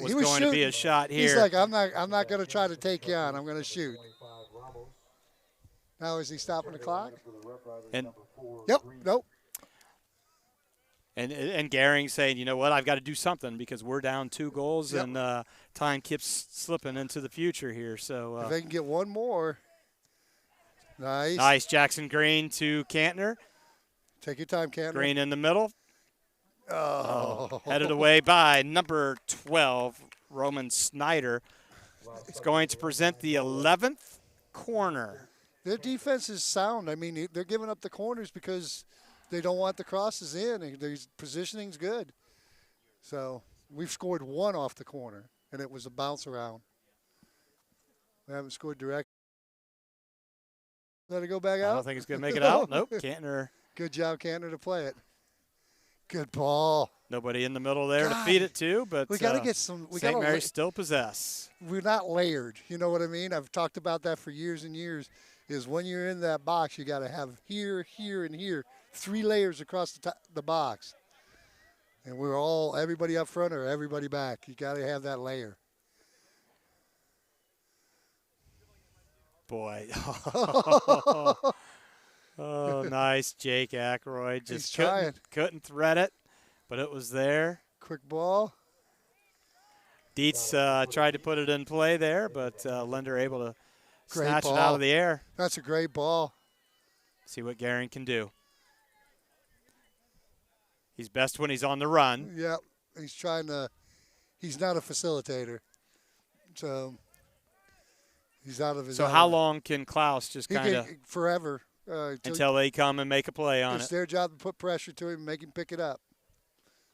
was going shooting. To be a shot here. He's like, I'm not going to try to take you on. I'm going to shoot. Now is he stopping the clock? Nope. And Gehring saying, you know what, I've got to do something because we're down 2 goals and time keeps slipping into the future here. So if they can get one more, nice. Nice, Jackson Green to Kantner. Take your time, Kantner. Green in the middle. Oh. Headed away by number 12, Roman Snyder. It's going to present the 11th corner. Their defense is sound. I mean, they're giving up the corners because they don't want the crosses in. And their positioning's good. So we've scored 1 off the corner, and it was a bounce around. We haven't scored direct. Let it go back out? I don't think it's going to make it out. Nope, Kantner. Good job, Kantner, to play it. Good ball. Nobody in the middle there to feed it to, but we got to get some. St. Mary's still possess. We're not layered. You know what I mean? I've talked about that for years and years. Is when you're in that box, you got to have here, here, and here, 3 layers across the box. And we're all everybody up front or everybody back. You got to have that layer. Boy. Oh, nice, Jake Ackroyd. Just couldn't thread it, but it was there. Quick ball. Dietz tried to put it in play there, but Linder able to snatch it out of the air. That's a great ball. See what Gehring can do. He's best when he's on the run. Yep. He's trying to – he's not a facilitator. So he's out of his So how long can Klaus just kind of – forever. Until they come and make a play on it. It's their job to put pressure to him and make him pick it up.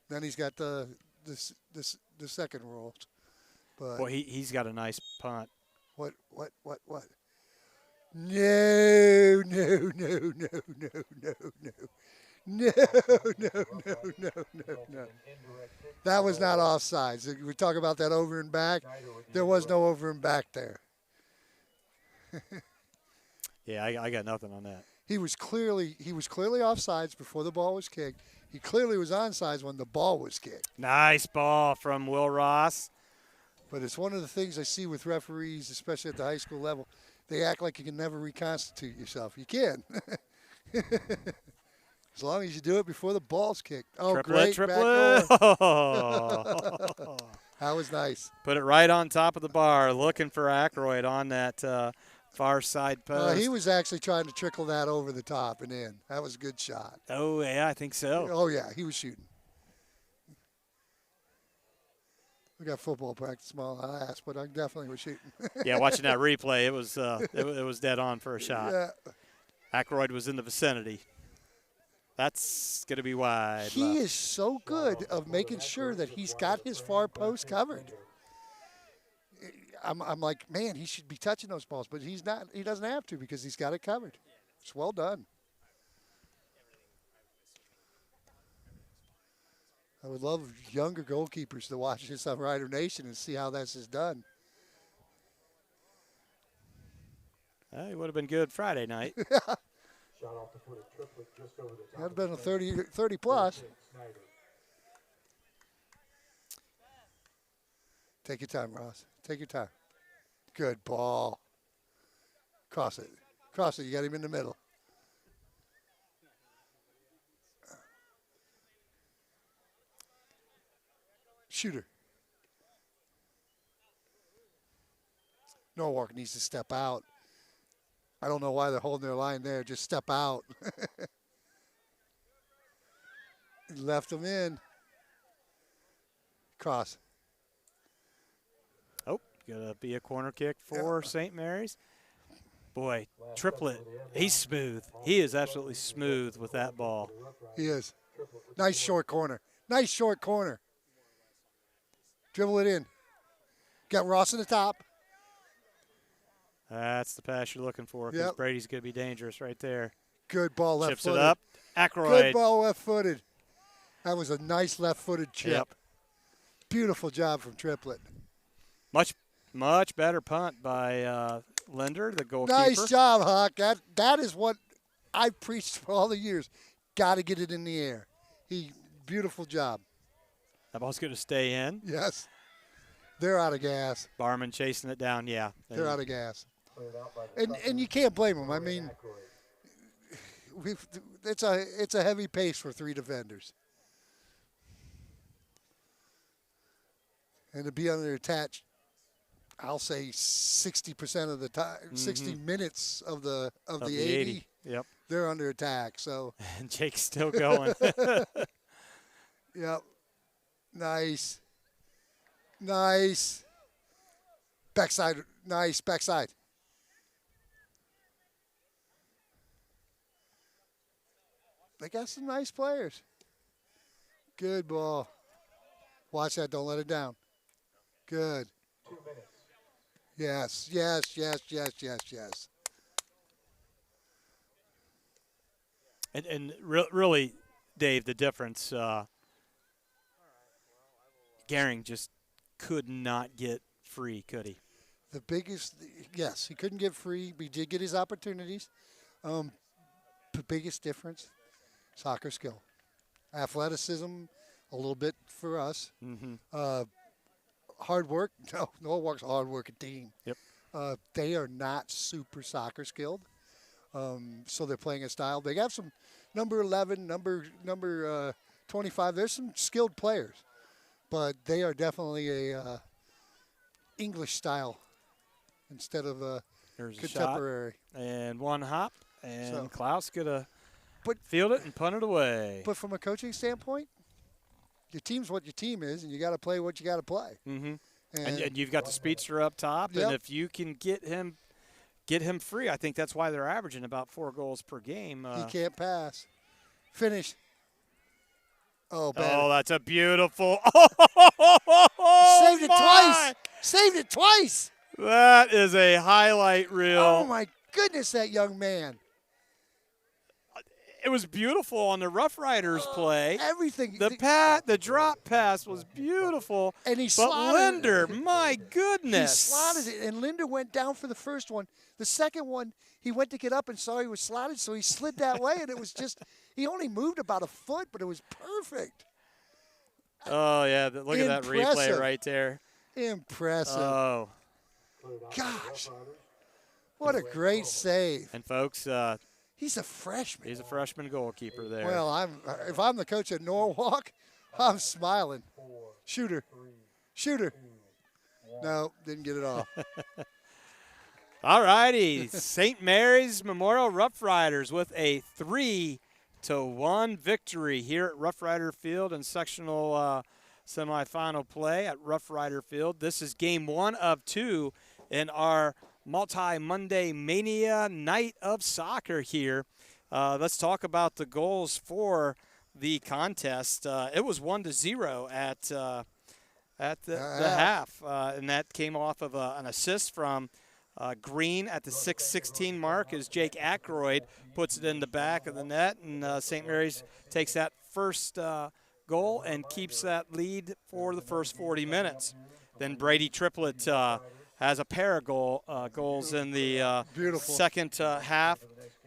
Then he's got the second roll. But boy, he's got a nice punt. What? No. That was not offsides. We talk about that over and back. There was no over and back there. Yeah, I got nothing on that. He was clearly offsides before the ball was kicked. He clearly was onside when the ball was kicked. Nice ball from Will Ross. But it's one of the things I see with referees, especially at the high school level. They act like you can never reconstitute yourself. You can. As long as you do it before the ball's kicked. Oh, triplet. That was nice. Put it right on top of the bar, looking for Ackroyd on that far side post. He was actually trying to trickle that over the top and in. That was a good shot. Oh, yeah, I think so. Oh, yeah, he was shooting. We got football practice tomorrow, I asked, but I definitely was shooting. Yeah, watching that replay, it was dead on for a shot. Yeah. Ackroyd was in the vicinity. That's going to be wide. He is so good of making sure that he's got his far post covered. I'm like, man, he should be touching those balls, but he's not. He doesn't have to because he's got it covered. It's well done. I would love younger goalkeepers to watch this on Rider Nation and see how this is done. It would have been good Friday night. Shot off the foot of Triplet just over the top. That'd have been a 30 plus. Take your time, Ross. Take your time. Good ball. Cross it. Cross it. You got him in the middle. Shooter. Norwalk needs to step out. I don't know why they're holding their line there. Just step out. Left them in. Cross. Oh, gonna be a corner kick for St. Mary's. Boy, Triplett, he's smooth. He is absolutely smooth with that ball. He is. Nice short corner. Nice short corner. Dribble it in. Got Ross in the top. That's the pass you're looking for because Brady's going to be dangerous right there. Good ball left-footed. Chips it up. Ackroyd. Good ball left-footed. That was a nice left-footed chip. Yep. Beautiful job from Triplett. Much better punt by Linder, the goalkeeper. Nice job, Huck. That is what I've preached for all the years. Got to get it in the air. Beautiful job. That ball's going to stay in. Yes. They're out of gas. Barman chasing it down, yeah. They're out of gas. And you can't blame them. I mean, it's a heavy pace for 3 defenders. And to be under attack, I'll say 60% of the time, 60 minutes of the 80. Yep. They're under attack. So. And Jake's still going. Yep. Nice. Nice. Backside. Nice. Backside. They got some nice players. Good ball. Watch that. Don't let it down. Good. 2 minutes. Yes. Yes. Yes. Yes. Yes. Yes. And really, Dave, the difference, Gehring just could not get free, could he? The biggest, yes, he couldn't get free. He did get his opportunities. The biggest difference, soccer skill. Athleticism, a little bit for us. Mm-hmm. Hard work, no, Norwalk's a hard-working team. Yep. They are not super soccer skilled, so they're playing a style. They have some number 11, number 25. There's some skilled players. But they are definitely a English style instead of a contemporary. And one hop, and Klaus going to field it and punt it away. But from a coaching standpoint, your team's what your team is, and you got to play what you got to play. Mm-hmm. And you've got the speedster up top, and if you can get him free, I think that's why they're averaging about 4 goals per game. He can't pass. Finish. Oh, bad. Oh, that's a beautiful. Saved it twice. Saved it twice. That is a highlight reel. Oh, my goodness, that young man. It was beautiful on the Rough Riders play. Everything. The drop pass was beautiful. And he slotted. But Linder, my goodness. He slotted it, and Linder went down for the first one. The second one, he went to get up and saw he was slotted, so he slid that way, and it was just – he only moved about a foot, but it was perfect. Oh, yeah. Look at that replay right there. Impressive. Oh. Gosh. What a great save. And, folks, he's a freshman. He's a freshman goalkeeper there. Well, if I'm the coach at Norwalk, I'm smiling. Shooter. Shooter. No, didn't get it off. All righty. St. Mary's Memorial Rough Riders with a 3-1 victory here at Rough Rider Field in sectional semifinal play at Rough Rider Field. This is game 1 of 2 in our Multi-Monday Mania night of soccer here. Let's talk about the goals for the contest. It was 1-0 at the half, and that came off of an assist from Green at the 6:16 mark as Jake Ackroyd puts it in the back of the net, and St. Mary's takes that first goal and keeps that lead for the first 40 minutes. Then Brady Triplett has a pair of goals in the second half,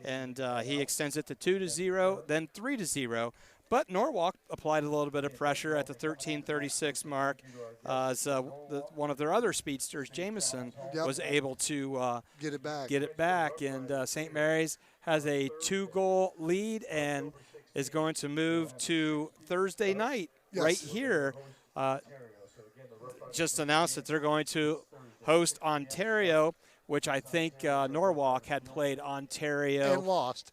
and he extends it to 2-0, then 3-0. But Norwalk applied a little bit of pressure at the 13:36 mark as one of their other speedsters, Jameson, was able to get it back. And St. Mary's has a 2-goal lead and is going to move to Thursday night right here. Just announced that they're going to host Ontario, which I think Norwalk had played Ontario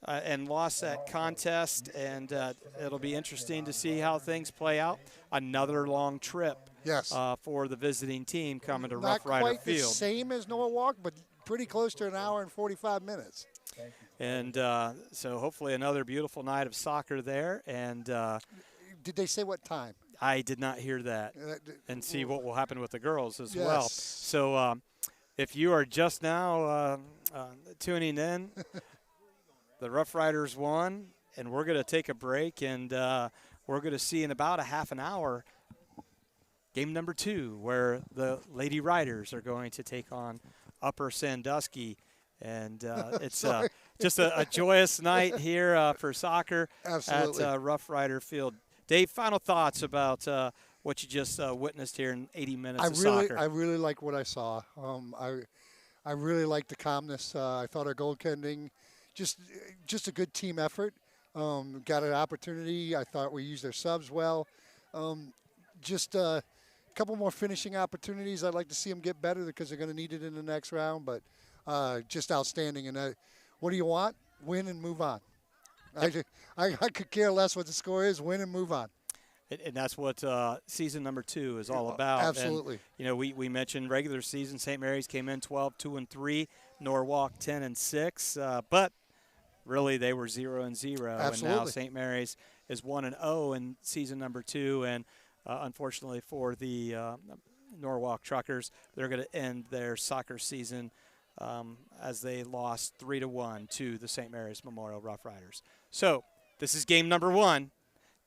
and lost that contest, and it'll be interesting to see how things play out. Another long trip for the visiting team coming to Rough Rider Field. Not quite the same as Norwalk, but pretty close to an hour and 45 minutes. And so hopefully another beautiful night of soccer there. And did they say what time? I did not hear that, and see what will happen with the girls as well. So if you are just now tuning in, the Rough Riders won, and we're going to take a break, and we're going to see in about a half an hour game number 2, where the Lady Riders are going to take on Upper Sandusky. And it's just a joyous night here for soccer at Rough Rider Field. Dave, final thoughts about what you just witnessed here in 80 minutes of soccer. I really like what I saw. I really like the calmness. I thought our goaltending, just a good team effort. Got an opportunity. I thought we used their subs well. Just a couple more finishing opportunities. I'd like to see them get better because they're going to need it in the next round. But just outstanding. And what do you want? Win and move on. I could care less what the score is. Win and move on. And that's what season number 2 is all about. Absolutely. And, we mentioned regular season. St. Mary's came in 12-2-3. Norwalk 10-6. But really, they were 0-0. Absolutely. And now St. Mary's is 1-0 in season number 2. And unfortunately for the Norwalk Truckers, they're going to end their soccer season as they lost 3-1 to the St. Mary's Memorial Rough Riders. So this is game number 1.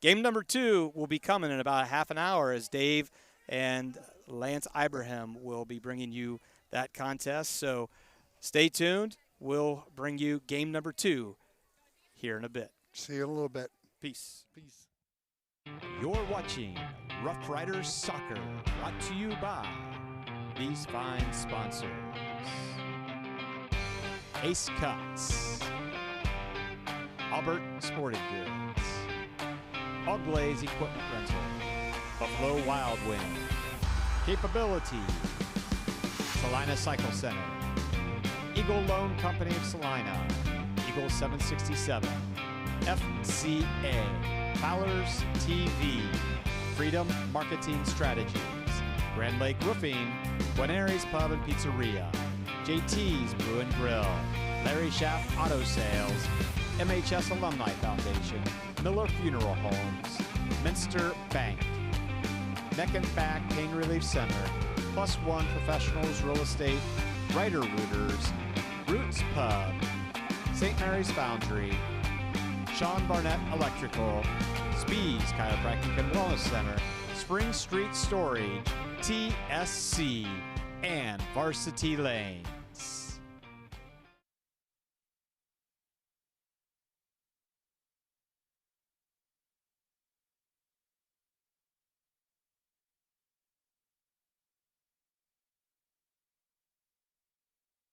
Game number 2 will be coming in about a half an hour as Dave and Lance Ibrahim will be bringing you that contest. So stay tuned. We'll bring you game number 2 here in a bit. See you in a little bit. Peace. You're watching Rough Riders Soccer, brought to you by these fine sponsors. Ace Cuts, Albert Sporting Goods, All Glaze Equipment Rental, Buffalo Wild Wing, Capability, Salina Cycle Center, Eagle Loan Company of Salina, Eagle 767, FCA, Fowler's TV, Freedom Marketing Strategies, Grand Lake Roofing, Guarneri's Pub and Pizzeria, JT's Brew and Grill, Larry Schaff Auto Sales, MHS Alumni Foundation, Miller Funeral Homes, Minster Bank, Neck and Back Pain Relief Center, Plus One Professionals Real Estate, Rider Rooters, Roots Pub, St. Mary's Foundry, Sean Barnett Electrical, Spees Chiropractic and Wellness Center, Spring Street Storage, TSC, and Varsity Lane.